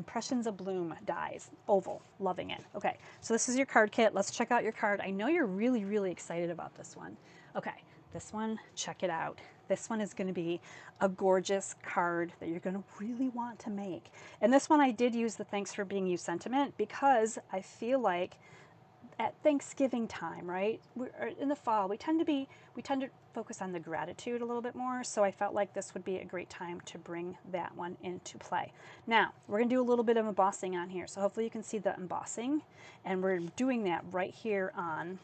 of Bloom dies. Oval. Loving it. Okay, so this is your card kit. Let's check out your card. I know you're really, really excited about this one. Okay, this one, check it out. This one is going to be a gorgeous card that you're going to really want to make. And this one I did use the Thanks for Being You sentiment because I feel like at Thanksgiving time, right? In the fall, we tend to focus on the gratitude a little bit more. So I felt like this would be a great time to bring that one into play. Now, we're going to do a little bit of embossing on here. So hopefully you can see the embossing. And we're doing that right here on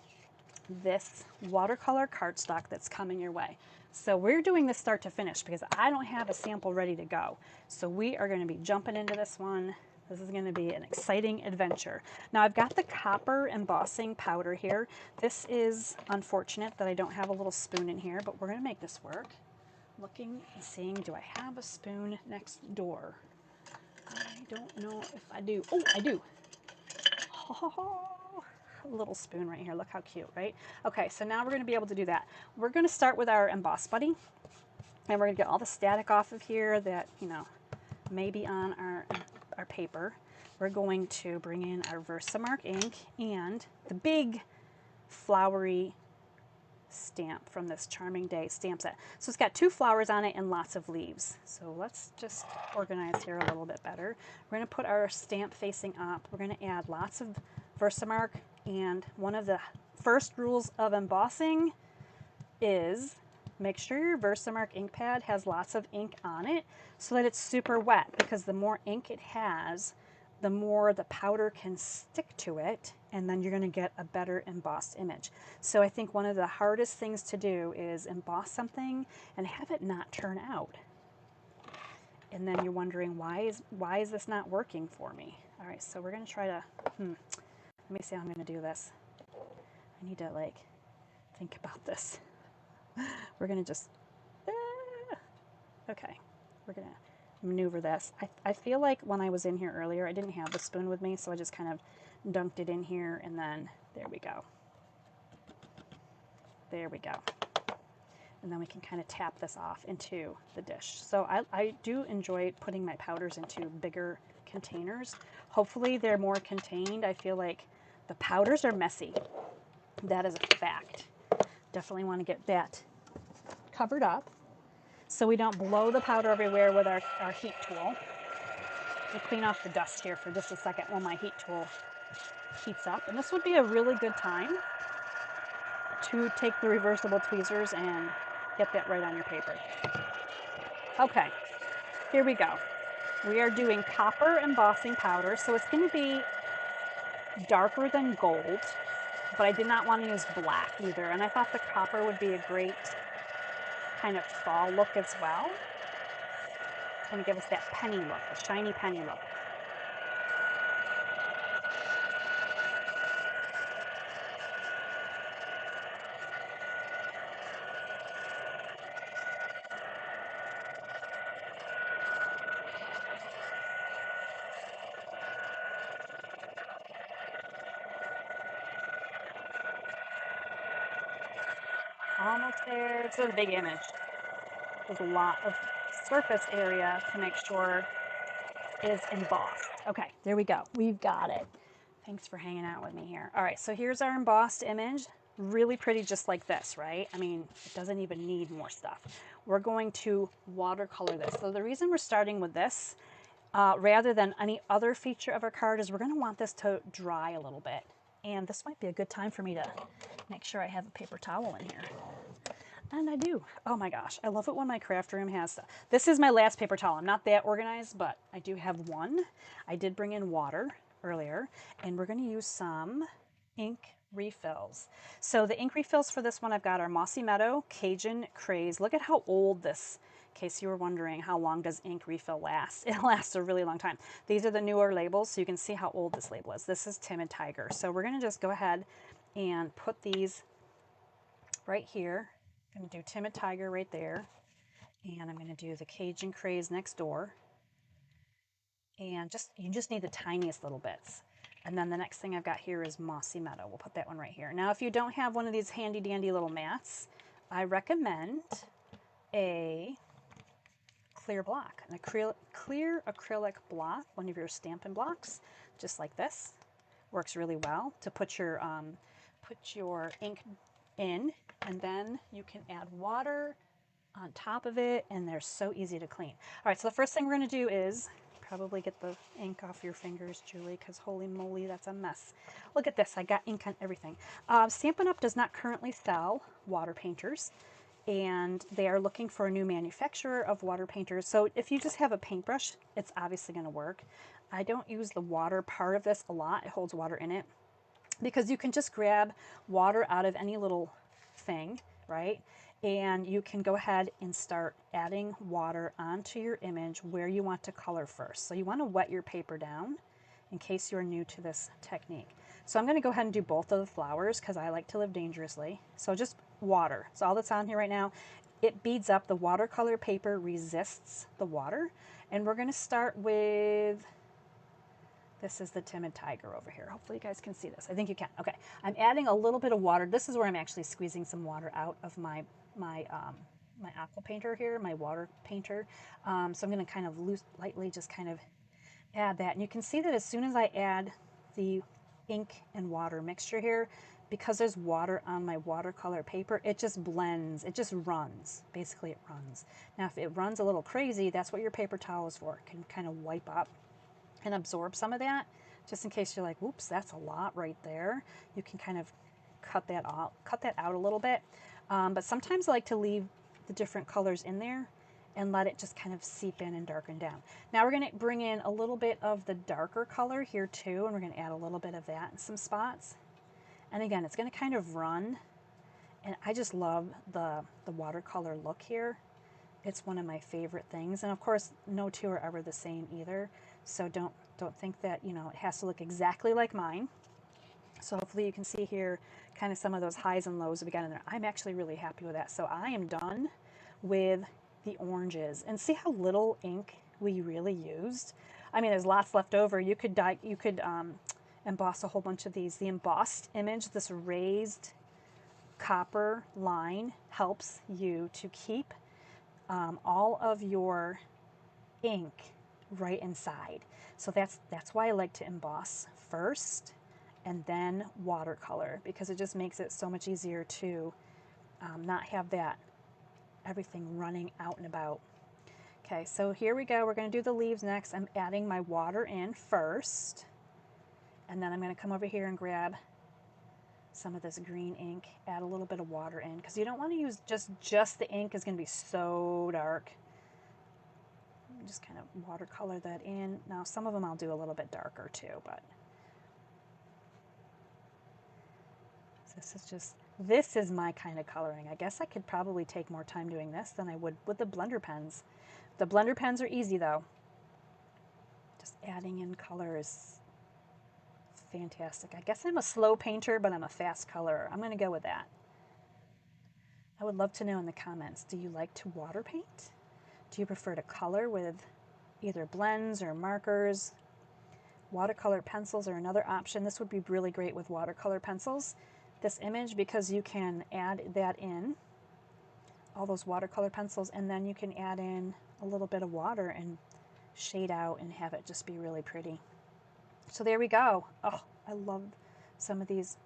this watercolor cardstock that's coming your way. So we're doing this start to finish because I don't have a sample ready to go. So we are going to be jumping into this one. This is going to be an exciting adventure. Now I've got the copper embossing powder here. This is unfortunate that I don't have a little spoon in here, but we're going to make this work. Looking and seeing, do I have a spoon next door? I don't know if I do. Oh, I do. Oh, a little spoon right here. Look how cute, right? Okay, so now we're going to be able to do that. We're going to start with our Emboss Buddy, and we're going to get all the static off of here that, you know, may be on our paper. We're going to bring in our Versamark ink and the big flowery stamp from this Charming Day stamp set. So it's got 2 flowers on it and lots of leaves. So let's just organize here a little bit better. We're going to put our stamp facing up. We're going to add lots of Versamark, and one of the first rules of embossing is make sure your Versamark ink pad has lots of ink on it so that it's super wet, because the more ink it has, the more the powder can stick to it, and then you're going to get a better embossed image. So I think one of the hardest things to do is emboss something and have it not turn out. And then you're wondering, why is this not working for me? All right, so we're going to try to, let me see how I'm going to do this. I need to like think about this. We're going to just, okay, we're going to maneuver this. I feel like when I was in here earlier, I didn't have the spoon with me, so I just kind of dunked it in here, and then there we go. There we go. And then we can kind of tap this off into the dish. So I do enjoy putting my powders into bigger containers. Hopefully they're more contained. I feel like the powders are messy. That is a fact. Definitely want to get that covered up so we don't blow the powder everywhere with our heat tool. We'll clean off the dust here for just a second while my heat tool heats up. And this would be a really good time to take the reversible tweezers and get that right on your paper. Okay, here we go. We are doing copper embossing powder, so it's going to be darker than gold, but I did not want to use black either, and I thought the copper would be a great kind of fall look as well. It's going to give us that penny look, a shiny penny look. Almost there. It's a big image. There's a lot of surface area to make sure is embossed. Okay, there we go. We've got it. Thanks for hanging out with me here. All right, so here's our embossed image. Really pretty, just like this, right? I mean, it doesn't even need more stuff. We're going to watercolor this. So the reason we're starting with this, rather than any other feature of our card, is we're going to want this to dry a little bit. And this might be a good time for me to make sure I have a paper towel in here. And I do. Oh my gosh, I love it when my craft room has stuff. This is my last paper towel. I'm not that organized, but I do have one. I did bring in water earlier, and we're going to use some ink refills. So the ink refills for this one, I've got our Mossy Meadow Cajun Craze. Look at how old this, in case you were wondering how long does ink refill last. It lasts a really long time. These are the newer labels, so you can see how old this label is. This is Timid Tiger. So we're going to just go ahead and put these right here. I'm going to do Timid Tiger right there, and I'm going to do the Cajun Craze next door, and you just need the tiniest little bits. And then the next thing I've got here is Mossy Meadow. We'll put that one right here. Now, if you don't have one of these handy dandy little mats, I recommend a clear block, clear acrylic block, one of your Stampin' blocks, just like this. Works really well to put your ink in, and then you can add water on top of it, and they're so easy to clean. All right, so the first thing we're going to do is probably get the ink off your fingers, Julie, because holy moly, that's a mess. Look at this, I got ink on everything. Stampin' Up! Does not currently sell water painters, and they are looking for a new manufacturer of water painters. So if you just have a paintbrush, it's obviously going to work. I don't use the water part of this a lot. It holds water in it, because you can just grab water out of any little thing, right? And you can go ahead and start adding water onto your image where you want to color first. So you want to wet your paper down in case you're new to this technique. So I'm going to go ahead and do both of the flowers because I like to live dangerously. So just water. So all that's on here right now, it beads up. The watercolor paper resists the water. And we're going to start with, this is the Timid Tiger over here. Hopefully you guys can see this. I think you can. Okay. I'm adding a little bit of water. This is where I'm actually squeezing some water out of my aqua painter here, my water painter. So I'm going to kind of lightly just kind of add that. And you can see that as soon as I add the ink and water mixture here, because there's water on my watercolor paper, it just blends. It just runs. Basically, it runs. Now, if it runs a little crazy, that's what your paper towel is for. It can kind of wipe up and absorb some of that, just in case you're like, whoops, that's a lot right there. You can kind of cut that out a little bit. But sometimes I like to leave the different colors in there and let it just kind of seep in and darken down. Now we're going to bring in a little bit of the darker color here too, and we're going to add a little bit of that in some spots. And again, it's going to kind of run, and I just love the watercolor look here. It's one of my favorite things, and of course, no two are ever the same either. So don't think that, you know, it has to look exactly like mine. So hopefully you can see here kind of some of those highs and lows we got in there. I'm actually really happy with that. So I am done with the oranges, and see how little ink we really used. I mean, there's lots left over. You could emboss a whole bunch of these. The embossed image, this raised copper line, helps you to keep all of your ink right inside. So that's why I like to emboss first and then watercolor, because it just makes it so much easier to not have that everything running out and about. Okay, so here we go. We're going to do the leaves next. I'm adding my water in first, and then I'm going to come over here and grab some of this green ink, add a little bit of water in, because you don't want to use just the ink. Is going to be so dark. Just kind of watercolor that in. Now some of them I'll do a little bit darker too, but this is my kind of coloring. I guess I could probably take more time doing this than I would with the blender pens. The blender pens are easy though. Just adding in color is fantastic. I guess I'm a slow painter, but I'm a fast colorer. I'm going to go with that. I would love to know in the comments, do you like to water paint? Do you prefer to color with either blends or markers? Watercolor pencils are another option. This would be really great with watercolor pencils, this image, because you can add that in, all those watercolor pencils, and then you can add in a little bit of water and shade out and have it just be really pretty. So there we go. Oh, I love some of these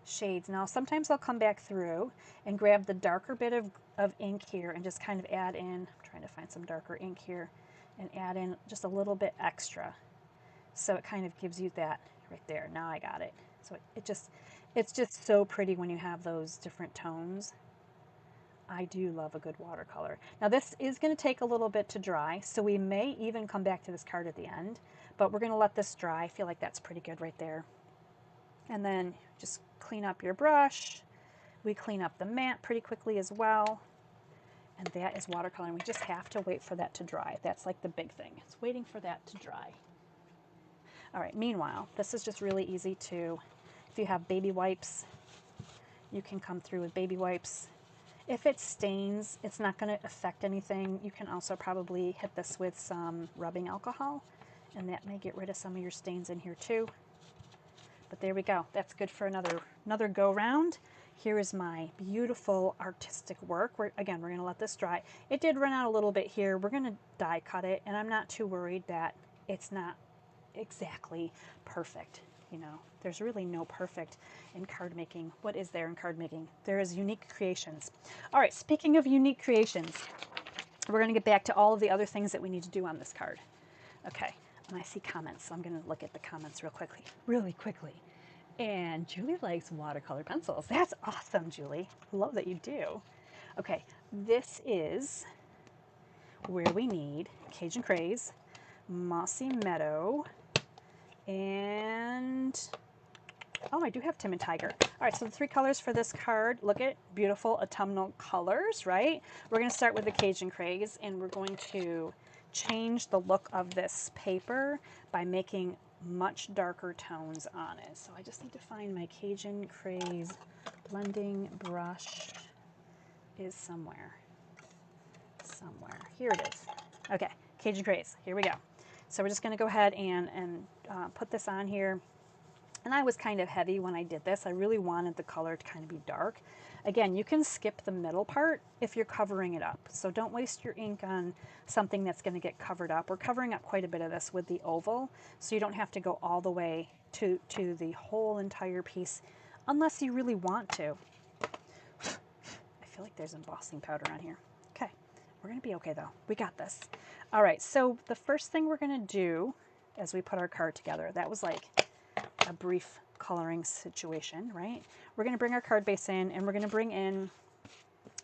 shades. Now sometimes I'll come back through and grab the darker bit of ink here and just kind of add in, I'm trying to find some darker ink here, and add in just a little bit extra. So it kind of gives you that right there. Now I got it. So it's just so pretty when you have those different tones. I do love a good watercolor. Now this is going to take a little bit to dry, so we may even come back to this card at the end, but we're going to let this dry. I feel like that's pretty good right there. And then just clean up your brush. We clean up the mat pretty quickly as well. And that is watercoloring. We just have to wait for that to dry. That's like the big thing. It's waiting for that to dry. All right, meanwhile, this is just really easy to, if you have baby wipes, you can come through with baby wipes. If it stains, it's not going to affect anything. You can also probably hit this with some rubbing alcohol, and that may get rid of some of your stains in here too. But there we go. That's good for another go round. here is my beautiful artistic work. Again, we're going to let this dry. It did run out a little bit here. We're going to die cut it, and I'm not too worried that it's not exactly perfect. You know, there's really no perfect in card making. What is there in card making? There is unique creations. All right, speaking of unique creations, we're going to get back to all of the other things that we need to do on this card. Okay, and I see comments, so I'm going to look at the comments really quickly. And Julie likes watercolor pencils. That's awesome, Julie. Love that you do. Okay, this is where we need Cajun Craze, Mossy Meadow, and oh, I do have Timid Tiger. All right, so the 3 colors for this card, look at beautiful autumnal colors, right? We're going to start with the Cajun Craze, and we're going to change the look of this paper by making much darker tones on it. So I just need to find my Cajun Craze blending brush is somewhere. Here it is. Okay, Cajun Craze, here we go. So we're just going to go ahead and put this on here. And I was kind of heavy when I did this. I really wanted the color to kind of be dark. Again, you can skip the middle part if you're covering it up. So don't waste your ink on something that's going to get covered up. We're covering up quite a bit of this with the oval, so you don't have to go all the way to the whole entire piece unless you really want to. I feel like there's embossing powder on here. Okay, we're going to be okay though. We got this. All right, so the first thing we're going to do as we put our card together, that was like a brief coloring situation, right? We're going to bring our card base in, and we're going to bring in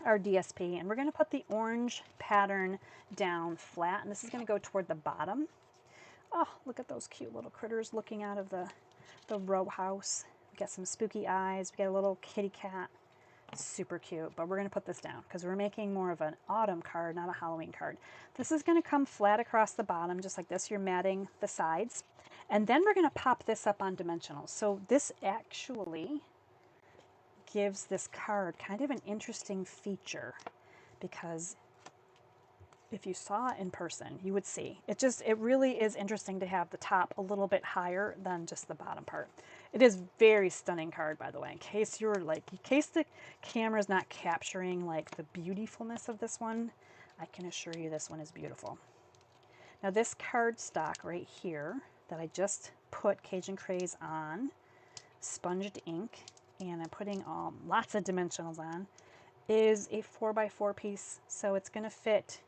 our DSP, and we're going to put the orange pattern down flat, and this is going to go toward the bottom. Oh, look at those cute little critters looking out of the row house. We got some spooky eyes. We got a little kitty cat. Super cute, but we're going to put this down because we're making more of an autumn card, not a Halloween card. This is going to come flat across the bottom, just like this. You're matting the sides. And then we're going to pop this up on dimensionals. So this actually gives this card kind of an interesting feature, because if you saw it in person, you would see. It really is interesting to have the top a little bit higher than just the bottom part. It is very stunning card, by the way, in case the camera's not capturing like the beautifulness of this one. I can assure you this one is beautiful. Now this cardstock right here that I just put Cajun Craze on, sponged ink, and I'm putting lots of dimensionals on, is a 4x4 piece. So it's going to fit.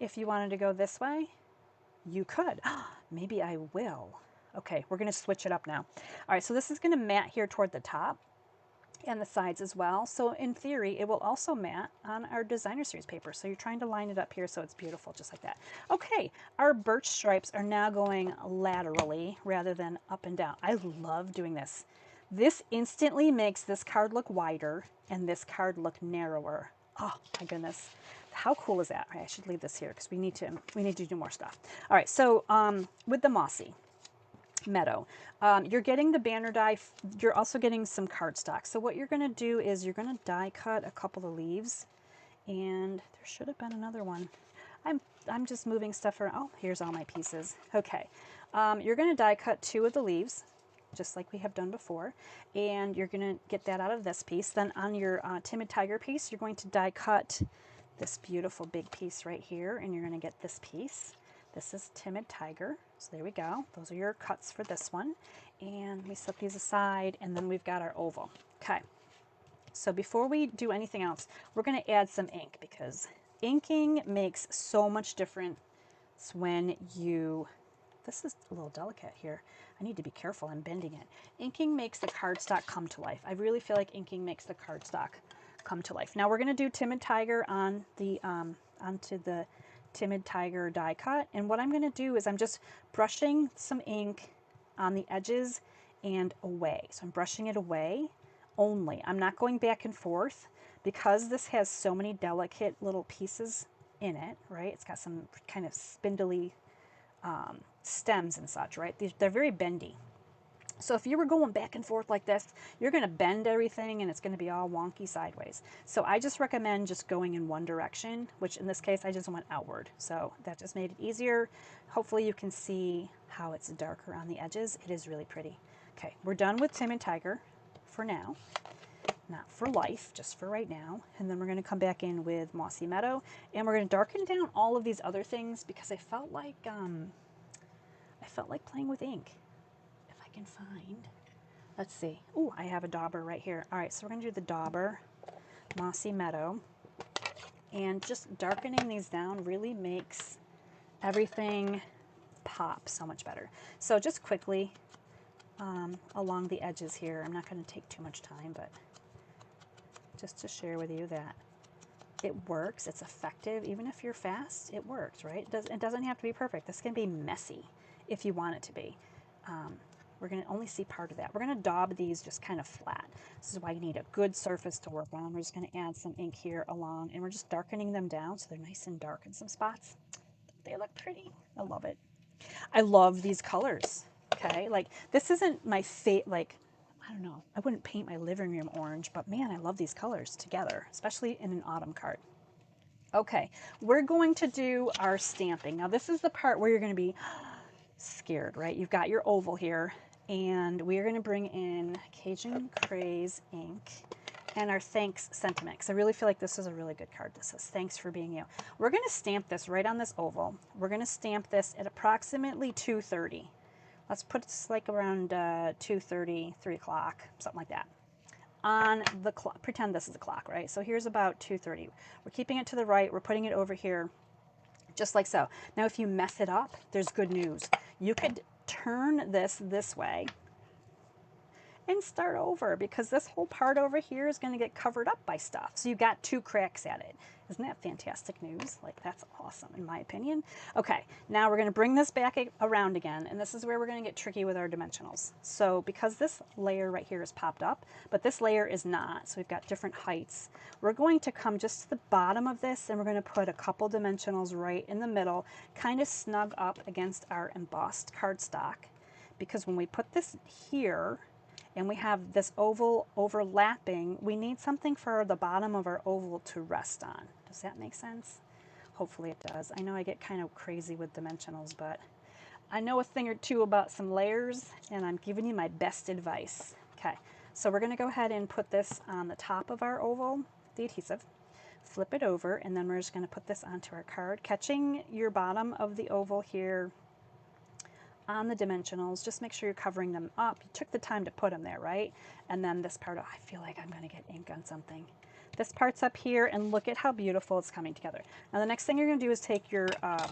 If you wanted to go this way, you could. Maybe I will. Okay, we're going to switch it up now. All right, so this is going to mat here toward the top and the sides as well. So in theory, it will also mat on our designer series paper. So you're trying to line it up here so it's beautiful, just like that. Okay, our birch stripes are now going laterally rather than up and down. I love doing this. This instantly makes this card look wider and this card look narrower. Oh my goodness. How cool is that? All right, I should leave this here because we need to do more stuff. All right, so with the Mossy Meadow, you're getting the banner die. You're also getting some cardstock. So what you're going to do is you're going to die cut a couple of leaves, and there should have been another one. I'm just moving stuff around. Oh, here's all my pieces. Okay, you're going to die cut 2 of the leaves, just like we have done before, and you're going to get that out of this piece. Then on your Timid Tiger piece, you're going to die cut this beautiful big piece right here, and you're going to get this piece. This is Timid Tiger, so there we go. Those are your cuts for this one, and we set these aside, and then we've got our oval. Okay, so before we do anything else, we're going to add some ink, because inking makes so much difference when you, this is a little delicate here. I need to be careful, I'm bending it. Inking makes the cardstock come to life. I really feel like inking makes the cardstock come to life. Now we're going to do Timid Tiger on the onto the Timid Tiger die cut, and what I'm going to do is I'm just brushing some ink on the edges and away. So I'm brushing it away only. I'm not going back and forth because this has so many delicate little pieces in it, right? It's got some kind of spindly stems and such, right? They're very bendy. So if you were going back and forth like this, you're going to bend everything and it's going to be all wonky sideways. So I just recommend just going in one direction, which in this case I just went outward. So that just made it easier. Hopefully you can see how it's darker on the edges. It is really pretty. Okay, we're done with Timid Tiger for now. not for life, just for right now. And then we're going to come back in with Mossy Meadow, and we're going to darken down all of these other things because I felt like playing with ink. If I can find, let's see. Oh, I have a dauber right here. All right, so we're going to do the dauber, Mossy Meadow, and just darkening these down really makes everything pop so much better. So just quickly along the edges here, I'm not going to take too much time, but just to share with you that it works, it's effective. Even if you're fast, it works, right? It doesn't have to be perfect. This can be messy if you want it to be. We're going to only see part of that. We're going to daub these just kind of flat. This is why you need a good surface to work on. We're just going to add some ink here along, and we're just darkening them down so they're nice and dark in some spots. They look pretty. I love it. I love these colors, okay? Like, this isn't my favorite, like, I don't know. I wouldn't paint my living room orange, but man, I love these colors together, especially in an autumn card. Okay, we're going to do our stamping. Now, this is the part where you're going to be scared, right? You've got your oval here, and we're going to bring in Cajun Craze ink and our thanks sentiment, because I really feel like this is a really good card. This says, thanks for being you. We're going to stamp this right on this oval. We're going to stamp this at approximately 2:30. Let's put this like around 2:30, 3 o'clock, something like that. On the clock, pretend this is the clock, right? So here's about 2:30. We're keeping it to the right. We're putting it over here, just like so. Now, if you mess it up, there's good news. You could turn this way and start over, because this whole part over here is going to get covered up by stuff. So you've got 2 cracks at it. Isn't that fantastic news? Like, that's awesome in my opinion. Okay, now we're going to bring this back around again, and this is where we're going to get tricky with our dimensionals. So because this layer right here is popped up, but this layer is not, so we've got different heights, we're going to come just to the bottom of this, and we're going to put a couple dimensionals right in the middle, kind of snug up against our embossed cardstock, because when we put this here, and we have this oval overlapping, we need something for the bottom of our oval to rest on. Does that make sense? Hopefully it does. I know I get kind of crazy with dimensionals, but I know a thing or two about some layers, and I'm giving you my best advice. Okay, so we're gonna go ahead and put this on the top of our oval, the adhesive, flip it over, and then we're just gonna put this onto our card, catching your bottom of the oval here on the dimensionals. Just make sure you're covering them up. You took the time to put them there, right? And then this part, I feel like I'm going to get ink on something. This part's up here, and look at how beautiful it's coming together. Now, the next thing you're going to do is take your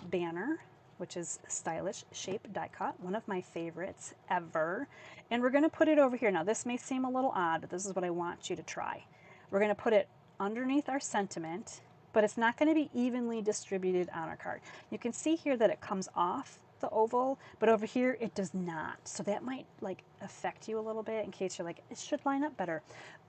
banner, which is Stylish Shape die cut, one of my favorites ever, and we're going to put it over here. Now, this may seem a little odd, but this is what I want you to try. We're going to put it underneath our sentiment, but it's not going to be evenly distributed on our card. You can see here that it comes off the oval, but over here it does not. So that might like affect you a little bit in case you're like, it should line up better.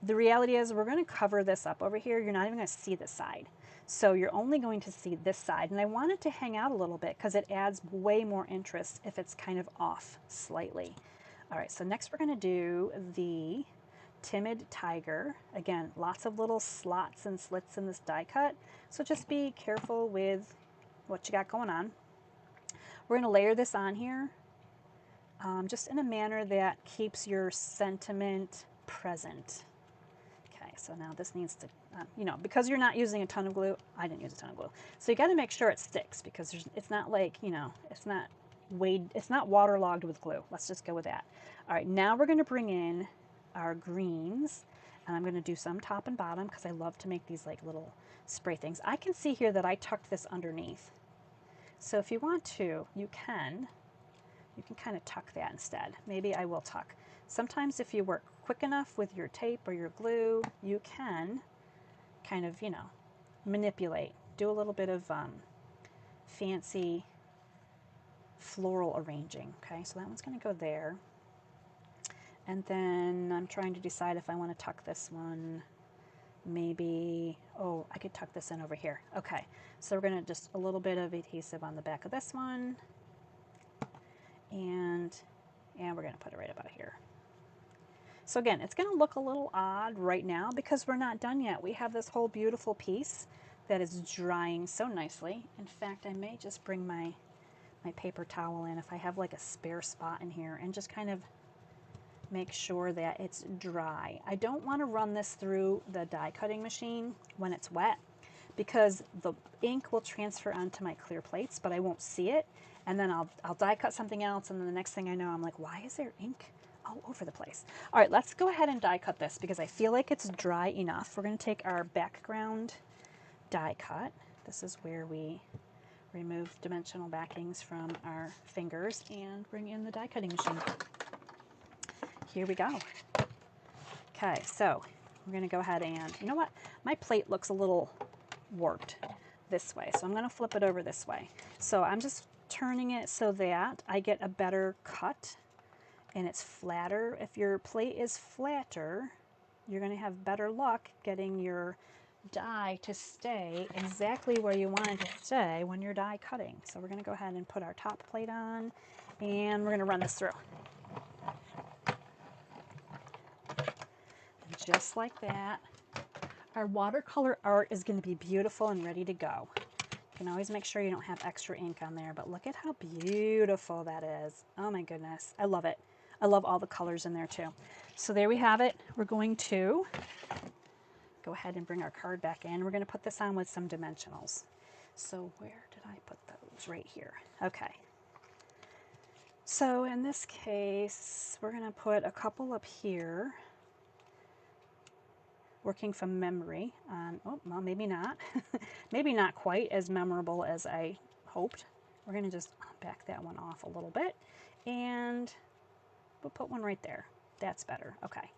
The reality is we're going to cover this up over here. You're not even going to see this side. So you're only going to see this side. And I want it to hang out a little bit because it adds way more interest if it's kind of off slightly. All right, so next we're going to do the Timid Tiger. Again, lots of little slots and slits in this die cut. So just be careful with what you got going on. We're going to layer this on here just in a manner that keeps your sentiment present. Okay, so now this needs to, you know, because you're not using a ton of glue, I didn't use a ton of glue. So you got to make sure it sticks, because it's not like, you know, it's not waterlogged with glue. Let's just go with that. All right, now we're going to bring in our greens, and I'm going to do some top and bottom because I love to make these like little spray things. I can see here that I tucked this underneath. So if you want to, you can kind of tuck that instead. Maybe I will tuck. Sometimes if you work quick enough with your tape or your glue, you can kind of, you know, manipulate, do a little bit of fancy floral arranging. Okay, so that one's going to go there. And then I'm trying to decide if I want to tuck this one. Maybe, oh, I could tuck this in over here. Okay, so we're going to just a little bit of adhesive on the back of this one, and we're going to put it right about here. So again, it's going to look a little odd right now because we're not done yet. We have this whole beautiful piece that is drying so nicely. In fact, I may just bring my paper towel in if I have like a spare spot in here and just kind of make sure that it's dry. I don't want to run this through the die cutting machine when it's wet because the ink will transfer onto my clear plates, but I won't see it. And then I'll die cut something else, and then the next thing I know, I'm like, why is there ink all over the place? All right, let's go ahead and die cut this because I feel like it's dry enough. We're going to take our background die cut. This is where we remove dimensional backings from our fingers and bring in the die cutting machine. Here we go. Okay, so we're going to go ahead and, you know what? My plate looks a little warped this way, so I'm going to flip it over this way. So I'm just turning it so that I get a better cut and it's flatter. If your plate is flatter, you're going to have better luck getting your die to stay exactly where you want it to stay when you're die cutting. So we're going to go ahead and put our top plate on and we're going to run this through. And just like that, our watercolor art is going to be beautiful and ready to go. You can always make sure you don't have extra ink on there, but look at how beautiful that is. Oh my goodness, I love it. I love all the colors in there too. So there we have it. We're going to go ahead and bring our card back in. We're going to put this on with some dimensionals. So where did I put those? Right here. Okay. So in this case, we're going to put a couple up here, working from memory on, oh, well, maybe not. Maybe not quite as memorable as I hoped. We're going to just back that one off a little bit, and we'll put one right there. That's better. Okay.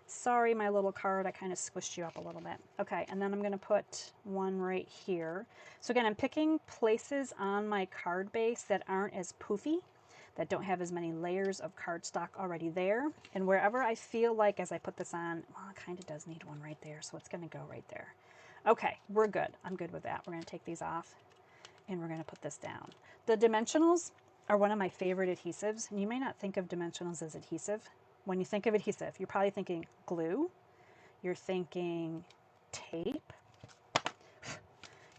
Sorry, my little card, I kind of squished you up a little bit. Okay, and then I'm going to put one right here. So again, I'm picking places on my card base that aren't as poofy, that don't have as many layers of cardstock already there. And wherever I feel like as I put this on, well, it kind of does need one right there, so it's going to go right there. Okay, we're good. I'm good with that. We're going to take these off and we're going to put this down. The dimensionals are one of my favorite adhesives, and you may not think of dimensionals as adhesive. When you think of adhesive, you're probably thinking glue, you're thinking tape,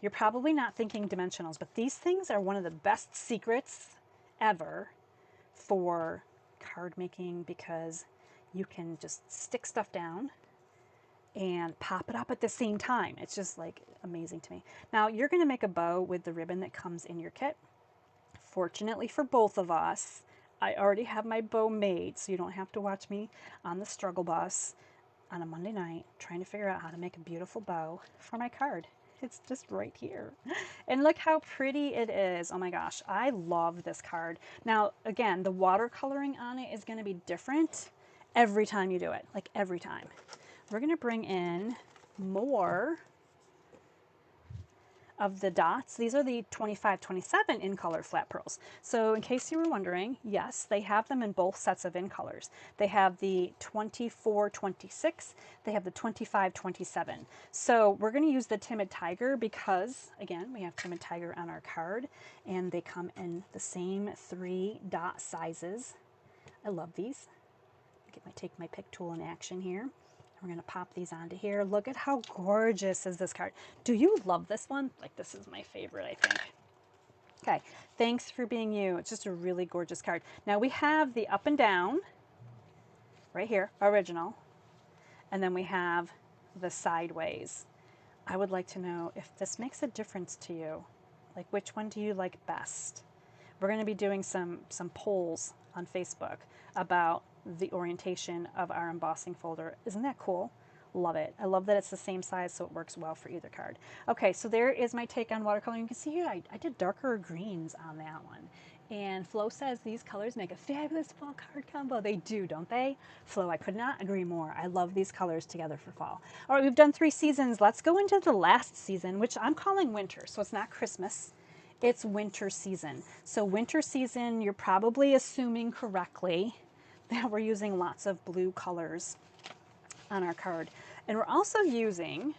you're probably not thinking dimensionals, but these things are one of the best secrets ever for card making because you can just stick stuff down and pop it up at the same time. It's just like amazing to me. Now you're going to make a bow with the ribbon that comes in your kit. Fortunately for both of us, I already have my bow made, so you don't have to watch me on the struggle bus on a Monday night trying to figure out how to make a beautiful bow for my card. It's just right here. And look how pretty it is. Oh my gosh, I love this card. Now, again, the watercoloring on it is going to be different every time you do it, like every time. We're going to bring in more of the dots. These are the 25-27 in color flat pearls. So in case you were wondering, yes, they have them in both sets of in colors. They have the 24-26, they have the 25-27. So we're going to use the Timid Tiger because, again, we have Timid Tiger on our card, and they come in the same 3 dot sizes. I love these. Take my pick tool in action here. We're going to pop these onto here. Look at how gorgeous is this card. Do you love this one? Like, this is my favorite, I think. Okay, thanks for being you. It's just a really gorgeous card. Now we have the up and down right here, original. And then we have the sideways. I would like to know if this makes a difference to you. Like, which one do you like best? We're going to be doing some polls on Facebook about the orientation of our embossing folder. Isn't that cool? Love it. I love that it's the same size, so it works well for either card. Okay, so there is my take on watercolor. You can see here I did darker greens on that one. And Flo says these colors make a fabulous fall card combo. They do, don't they? Flo, I could not agree more. I love these colors together for fall. All right, we've done 3 seasons. Let's go into the last season, which I'm calling winter. So it's not Christmas. It's winter season. So winter season, you're probably assuming correctly that we're using lots of blue colors on our card. And we're also using,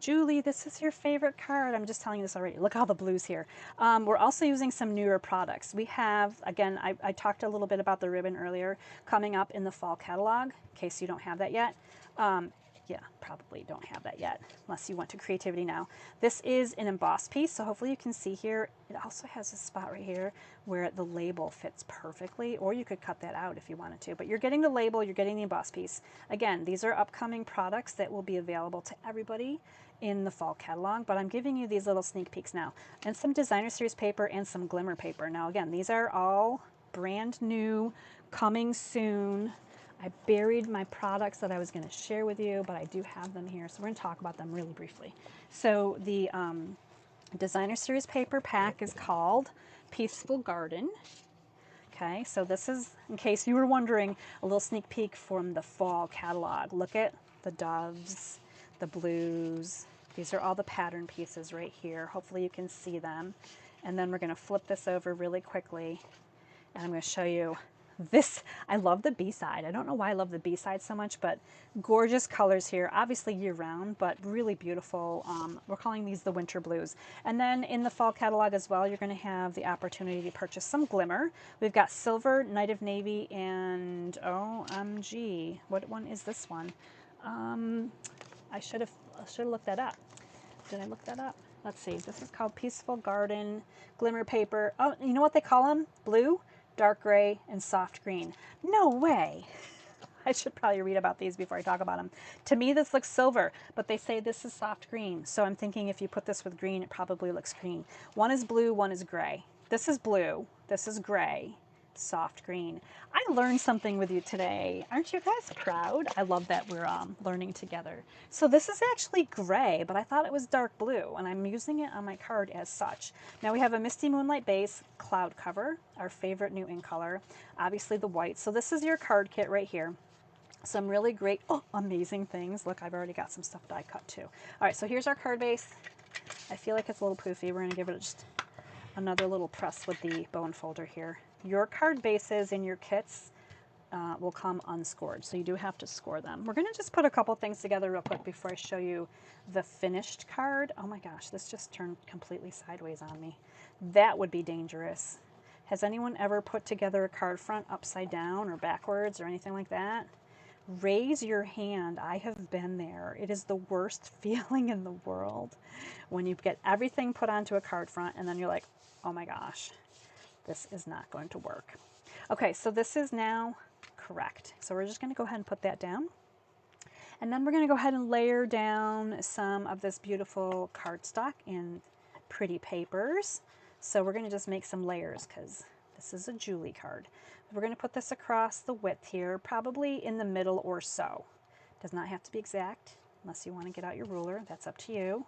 Julie, this is your favorite card. I'm just telling you this already. Look at all the blues here. We're also using some newer products. We have, again, I talked a little bit about the ribbon earlier, coming up in the fall catalog, in case you don't have that yet. Yeah, probably don't have that yet, unless you went to Creativity Now. This is an embossed piece, so hopefully you can see here. It also has a spot right here where the label fits perfectly, or you could cut that out if you wanted to. But you're getting the label, you're getting the embossed piece. Again, these are upcoming products that will be available to everybody in the fall catalog, but I'm giving you these little sneak peeks now. And some designer series paper and some glimmer paper. Now again, these are all brand new, coming soon. I buried my products that I was going to share with you, but I do have them here, so we're going to talk about them really briefly. So the designer series paper pack is called Peaceful Garden. Okay, so this is, in case you were wondering, a little sneak peek from the fall catalog. Look at the doves, the blues. These are all the pattern pieces right here. Hopefully you can see them. And then we're going to flip this over really quickly, and I'm going to show you this. I love the B-side. I don't know why I love the B-side so much, but gorgeous colors here, obviously year-round, but really beautiful. We're calling these the winter blues. And then in the fall catalog as well, you're going to have the opportunity to purchase some glimmer. We've got silver, night of navy, and OMG, what one is this one? I should have looked that up. Did I look that up? Let's see. This is called Peaceful Garden Glimmer Paper. Oh, you know what they call them? Blue, dark gray, and soft green. No way. I should probably read about these before I talk about them. To me, this looks silver, but they say this is soft green. So I'm thinking if you put this with green, it probably looks green. One is blue, one is gray. This is blue, this is gray, soft green. I learned something with you today. Aren't you guys proud? I love that we're learning together. So this is actually gray, but I thought it was dark blue, and I'm using it on my card as such. Now we have a Misty Moonlight base, cloud cover, our favorite new ink color, obviously the white. So this is your card kit right here. Some really great, amazing things. Look, I've already got some stuff die cut too. All right, so here's our card base. I feel like it's a little poofy. We're gonna give it just another little press with the bone folder here. Your card bases in your kits will come unscored, so you do have to score them. We're going to just put a couple things together real quick before I show you the finished card. Oh my gosh, this just turned completely sideways on me. That would be dangerous. Has anyone ever put together a card front upside down or backwards or anything like that? Raise your hand. I have been there. It is the worst feeling in the world when you get everything put onto a card front and then you're like, oh my gosh, this is not going to work. Okay, so this is now correct. So we're just going to go ahead and put that down. And then we're going to go ahead and layer down some of this beautiful cardstock in pretty papers. So we're going to just make some layers because this is a Julie card. We're going to put this across the width here, probably in the middle or so. Does not have to be exact unless you want to get out your ruler. That's up to you.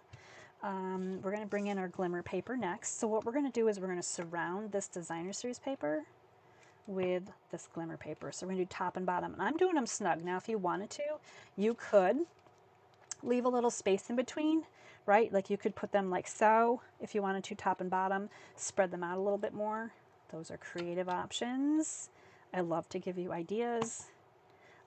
We're going to bring in our glimmer paper next. So what we're going to do is we're going to surround this designer series paper with this glimmer paper. So we're going to do top and bottom. And I'm doing them snug. Now, if you wanted to, you could leave a little space in between, right? Like you could put them like so if you wanted to, top and bottom, spread them out a little bit more. Those are creative options. I love to give you ideas.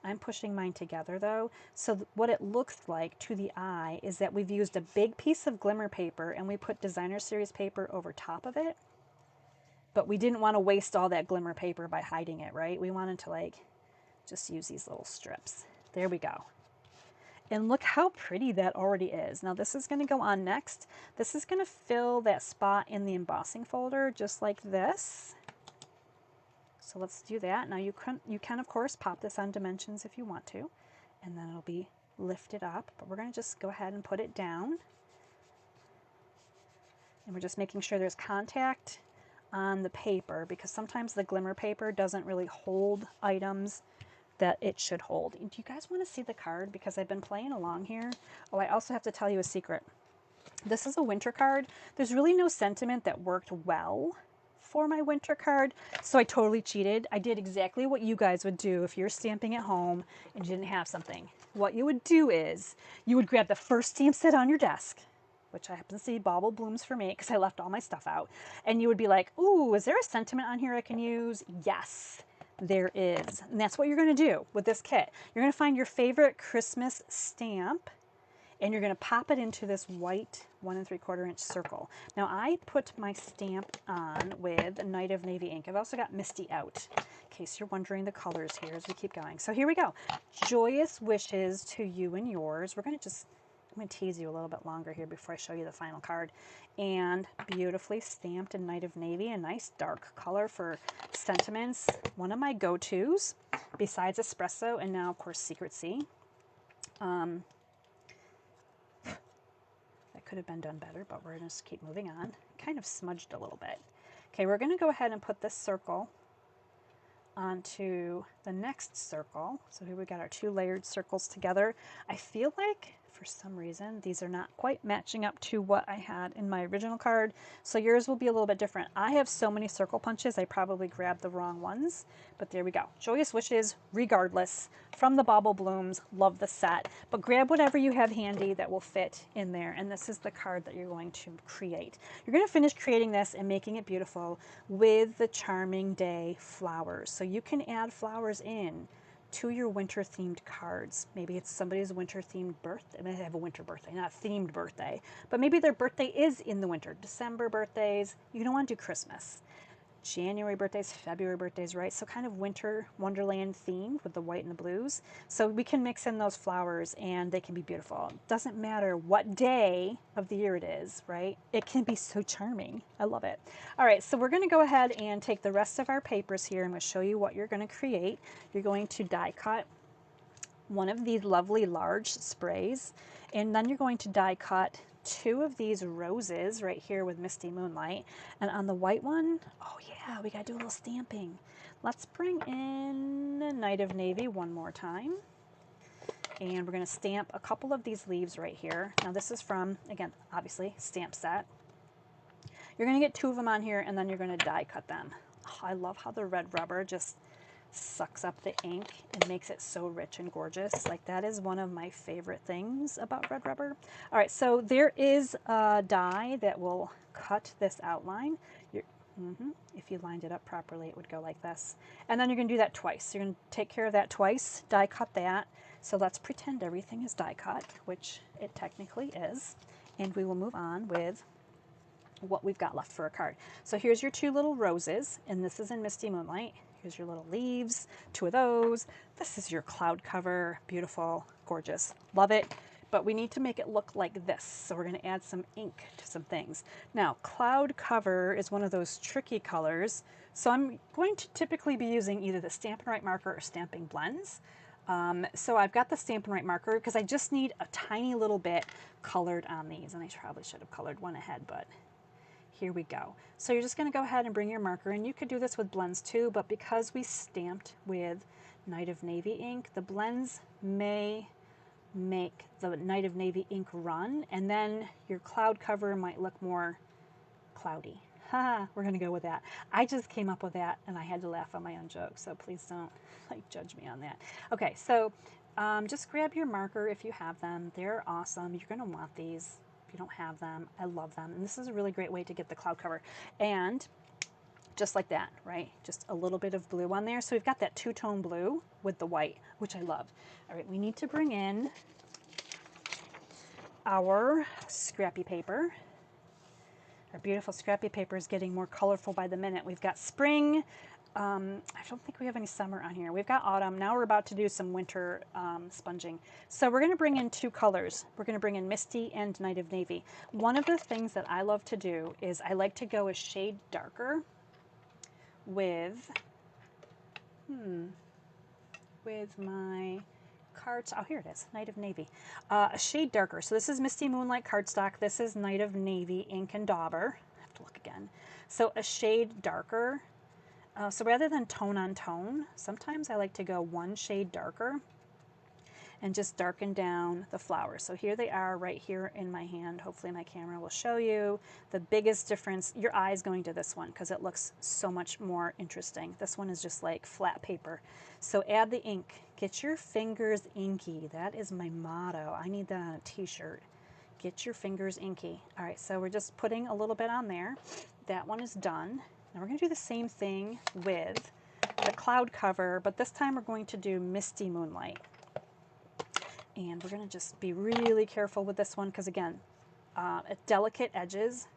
I'm pushing mine together though. So what it looks like to the eye is that we've used a big piece of glimmer paper and we put designer series paper over top of it. But we didn't want to waste all that glimmer paper by hiding it, right? We wanted to like just use these little strips. There we go. And look how pretty that already is. Now this is going to go on next. This is going to fill that spot in the embossing folder just like this. So let's do that. Now you can of course pop this on dimensions if you want to, and then it'll be lifted up, but we're going to just go ahead and put it down. And we're just making sure there's contact on the paper because sometimes the glimmer paper doesn't really hold items that it should hold. Do you guys want to see the card? Because I've been playing along here. Oh, I also have to tell you a secret. This is a winter card. There's really no sentiment that worked well for my winter card, so I totally cheated. I did exactly what you guys would do if you're stamping at home and you didn't have something. What you would do is you would grab the first stamp set on your desk, which I happen to see bauble blooms for me because I left all my stuff out, and you would be like, ooh, is there a sentiment on here I can use? Yes, there is. And that's what you're going to do with this kit. You're going to find your favorite Christmas stamp and you're going to pop it into this white 1 3/4 inch circle. Now I put my stamp on with Night of Navy ink. I've also got Misty out case you're wondering the colors here as we keep going. So here we go. Joyous wishes to you and yours. I'm going to tease you a little bit longer here before I show you the final card. And beautifully stamped in Night of Navy, a nice dark color for sentiments. One of my go-tos besides espresso and now, of course, Secret Sea. That could have been done better, but we're going to just keep moving on. Kind of smudged a little bit. Okay, we're going to go ahead and put this circle onto the next circle. So here we got our 2 layered circles together. I feel like for some reason these are not quite matching up to what I had in my original card, so yours will be a little bit different. I have so many circle punches I probably grabbed the wrong ones, but there we go. Joyous wishes regardless from the Bauble Blooms. Love the set, but grab whatever you have handy that will fit in there, and this is the card that you're going to create. You're going to finish creating this and making it beautiful with the Charming Day flowers. So you can add flowers in to your winter themed cards. Maybe it's somebody's winter themed birthday. I mean, they have a winter birthday, not a themed birthday, but maybe their birthday is in the winter. December birthdays, you don't want to do Christmas. January birthdays, February birthdays, right? So kind of winter wonderland themed with the white and the blues. So we can mix in those flowers and they can be beautiful. It doesn't matter what day of the year it is, right? It can be so charming. I love it. All right, so we're going to go ahead and take the rest of our papers here. I'm going to show you what you're going to create. You're going to die cut one of these lovely large sprays, and then you're going to die cut 2 of these roses right here with Misty Moonlight. And on the white one, oh yeah, we gotta do a little stamping. Let's bring in Night of Navy one more time. And we're gonna stamp a couple of these leaves right here. Now this is from, again, obviously, stamp set. You're gonna get 2 of them on here and then you're gonna die cut them. Oh, I love how the red rubber just sucks up the ink and makes it so rich and gorgeous. Like, that is one of my favorite things about red rubber. All right, so there is a die that will cut this outline. If you lined it up properly, it would go like this. And then you're going to do that twice. You're going to take care of that twice, die cut that. So let's pretend everything is die cut, which it technically is. And we will move on with what we've got left for a card. So here's your 2 little roses, and this is in Misty Moonlight. Here's your little leaves, 2 of those. This is your cloud cover. Beautiful, gorgeous, love it. But we need to make it look like this. So we're going to add some ink to some things. Now, cloud cover is one of those tricky colors. So I'm going to typically be using either the Stampin' Right marker or Stamping Blends. So I've got the Stampin' Right marker because I just need a tiny little bit colored on these. And I probably should have colored one ahead, but here we go. So you're just going to go ahead and bring your marker, and you could do this with blends too, but because we stamped with Night of Navy ink, the blends may make the Night of Navy ink run, and then your cloud cover might look more cloudy. Haha, we're going to go with that. I just came up with that, and I had to laugh on my own joke, so please don't judge me on that. Okay, so just grab your marker if you have them. They're awesome. You're going to want these. You don't have them, I love them. And this is a really great way to get the cloud cover. And just like that, right? Just a little bit of blue on there. So we've got that 2-tone blue with the white, which I love. All right, we need to bring in our scrappy paper. Our beautiful scrappy paper is getting more colorful by the minute. We've got spring. I don't think we have any summer on here. We've got autumn. Now we're about to do some winter sponging. So we're going to bring in 2 colors. We're going to bring in Misty and Night of Navy. One of the things that I love to do is I like to go a shade darker with my cards. Oh, here it is, Night of Navy. A shade darker. So this is Misty Moonlight cardstock. This is Night of Navy ink and dauber. I have to look again. So a shade darker. So rather than tone on tone, sometimes I like to go 1 shade darker and just darken down the flowers. So here they are right here in my hand. Hopefully my camera will show you the biggest difference. Your eye is going to this one because it looks so much more interesting. This one is just like flat paper. So add the ink. Get your fingers inky. That is my motto. I need that on a t-shirt. Get your fingers inky. All right, so we're just putting a little bit on there. That one is done. Now we're going to do the same thing with the cloud cover, but this time we're going to do Misty Moonlight. And we're going to just be really careful with this one because, again, delicate edges.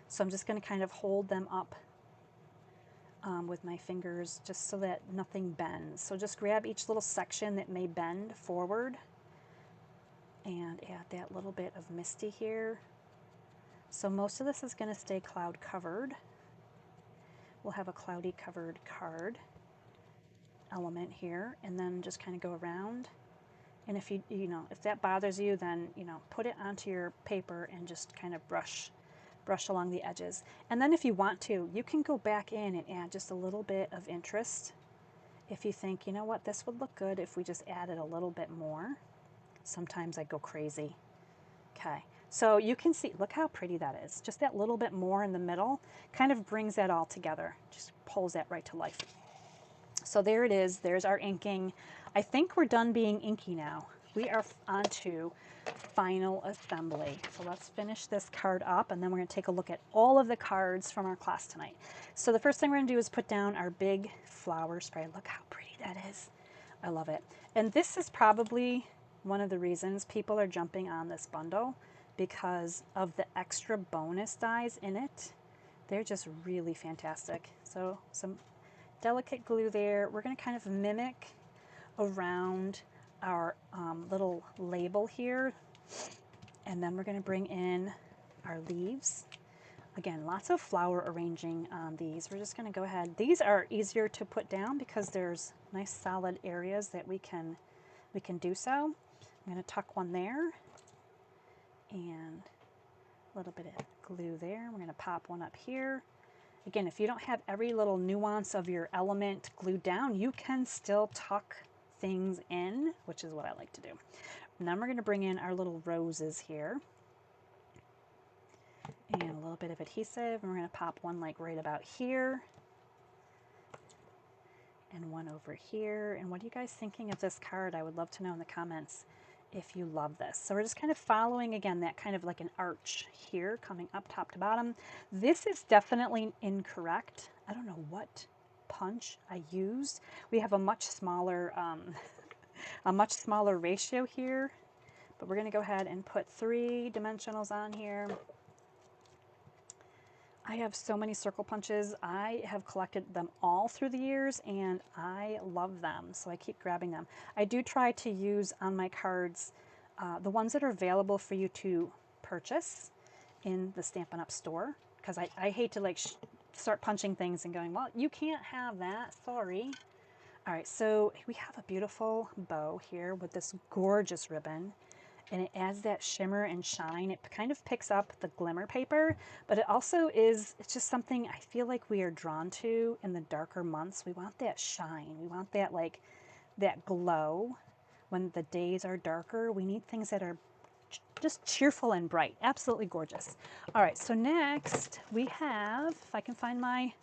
So I'm just going to kind of hold them up with my fingers just so that nothing bends. So just grab each little section that may bend forward and add that little bit of Misty here. So most of this is going to stay cloud covered. We'll have a cloudy covered card element here, and then just kind of go around. And if if that bothers you, then put it onto your paper and just kind of brush along the edges. And then if you want to, you can go back in and add just a little bit of interest. If you think, you know what, this would look good if we just added a little bit more. Sometimes I go crazy. Okay, so you can see, look how pretty that is. Just that little bit more in the middle kind of brings that all together. Just pulls that right to life. So there it is. There's our inking. I think we're done being inky now. We are on to final assembly. So let's finish this card up, and then we're going to take a look at all of the cards from our class tonight. So the first thing we're going to do is put down our big flower spray. Look how pretty that is. I love it. And this is probably one of the reasons people are jumping on this bundle, because of the extra bonus dies in it. They're just really fantastic. So some delicate glue there. We're going to kind of mimic around our little label here, and then we're going to bring in our leaves. Again, lots of flower arranging on these. We're just going to go ahead. These are easier to put down because there's nice solid areas that we can do so. I'm going to tuck one there and a little bit of glue there. We're going to pop one up here. Again, if you don't have every little nuance of your element glued down, you can still tuck things in, which is what I like to do. And then we're going to bring in our little roses here and a little bit of adhesive, and we're going to pop one like right about here and one over here. And what are you guys thinking of this card? I would love to know in the comments if you love this. So we're just kind of following, again, that kind of like an arch here coming up top to bottom. This is definitely incorrect. I don't know what punch I used. We have a much smaller ratio here, but we're going to go ahead and put 3 dimensionals on here. I have so many circle punches. I have collected them all through the years, and I love them, so I keep grabbing them. I do try to use on my cards the ones that are available for you to purchase in the Stampin' Up! Store, because I hate to like start punching things and going, well, you can't have that, sorry. All right, so we have a beautiful bow here with this gorgeous ribbon, and it adds that shimmer and shine. It kind of picks up the glimmer paper, but it also it's just something I feel like we are drawn to in the darker months. We want that shine. We want that like that glow when the days are darker. We need things that are just cheerful and bright. Absolutely gorgeous. All right, so next we have, if I can find my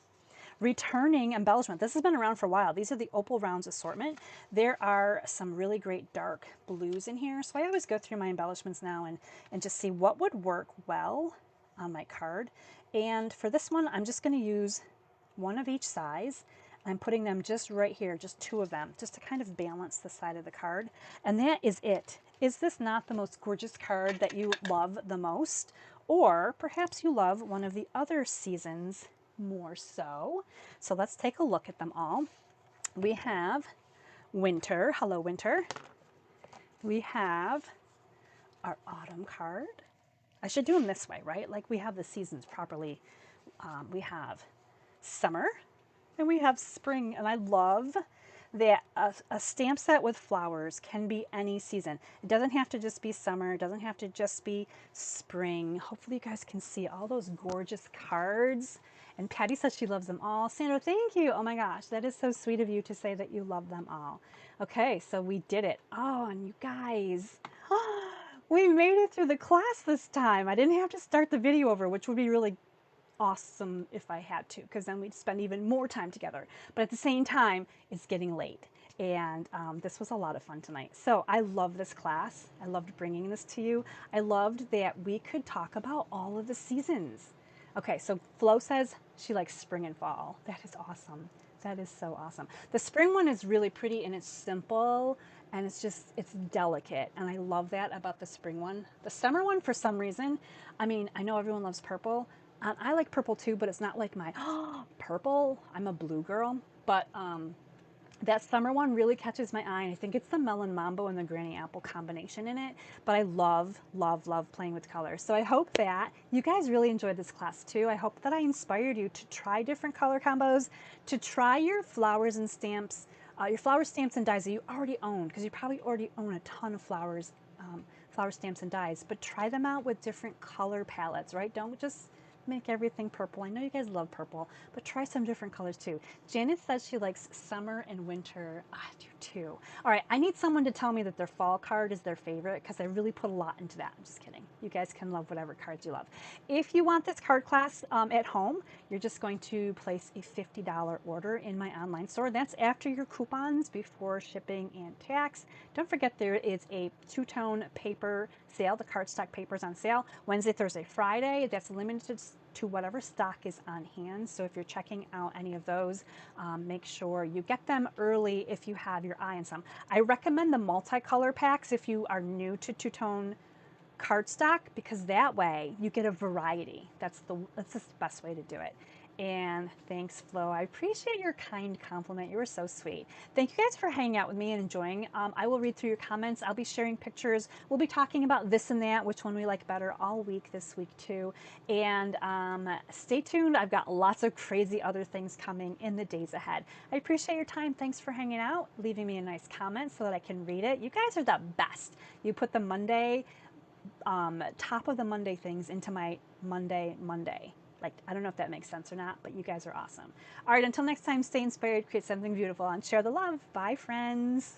returning embellishment. This has been around for a while. These are the Opal Rounds assortment. There are some really great dark blues in here. So I always go through my embellishments now and just see what would work well on my card. And for this one, I'm just going to use one of each size. I'm putting them just right here, just 2 of them, just to kind of balance the side of the card. And that is it. Is this not the most gorgeous card that you love the most? Or perhaps you love one of the other seasons more so. So let's take a look at them all. We have winter. Hello, winter. We have our autumn card. I should do them this way, right? Like we have the seasons properly. We have summer and we have spring. And I love that a stamp set with flowers can be any season. It doesn't have to just be summer. It doesn't have to just be spring. Hopefully you guys can see all those gorgeous cards. And Patty says she loves them all. Sandra, thank you. Oh my gosh, that is so sweet of you to say that you love them all. Okay, so we did it. Oh, and you guys, we made it through the class this time. I didn't have to start the video over, which would be really awesome if I had to, because then we'd spend even more time together. But at the same time, it's getting late. And this was a lot of fun tonight. So I love this class. I loved bringing this to you. I loved that we could talk about all of the seasons. Okay, so Flo says she likes spring and fall. That is awesome. That is so awesome. The spring one is really pretty and it's simple and it's delicate. And I love that about the spring one. The summer one, for some reason, I mean, I know everyone loves purple, I like purple too, but it's not like my purple. I'm a blue girl. But that summer one really catches my eye. I think it's the Melon Mambo and the Granny Apple combination in it. But I love, love, love playing with colors. So I hope that you guys really enjoyed this class too. I hope that I inspired you to try different color combos, to try your flowers and stamps, your flower stamps and dies that you already own, because you probably already own a ton of flowers, flower stamps and dies. But try them out with different color palettes, right? Don't just make everything purple. I know you guys love purple, but try some different colors too. Janet says she likes summer and winter. I do too. All right, I need someone to tell me that their fall card is their favorite, because I really put a lot into that. I'm just kidding. You guys can love whatever cards you love. If you want this card class at home, you're just going to place a $50 order in my online store. That's after your coupons, before shipping and tax. Don't forget there is a two-tone paper sale. The cardstock paper is on sale Wednesday, Thursday, Friday. That's limited to whatever stock is on hand. So if you're checking out any of those, make sure you get them early if you have your eye on some. I recommend the multicolor packs if you are new to two-tone cardstock, because that way you get a variety. That's the best way to do it. And thanks, Flo. I appreciate your kind compliment. You were so sweet. Thank you guys for hanging out with me and enjoying. I will read through your comments. I'll be sharing pictures. We'll be talking about this and that, which one we like better, all week this week too. And stay tuned. I've got lots of crazy other things coming in the days ahead. I appreciate your time. Thanks for hanging out, leaving me a nice comment so that I can read it. You guys are the best. You put the Monday top of the Monday things into my Monday. Like, I don't know if that makes sense or not, but you guys are awesome. All right, until next time, stay inspired, create something beautiful, and share the love. Bye, friends.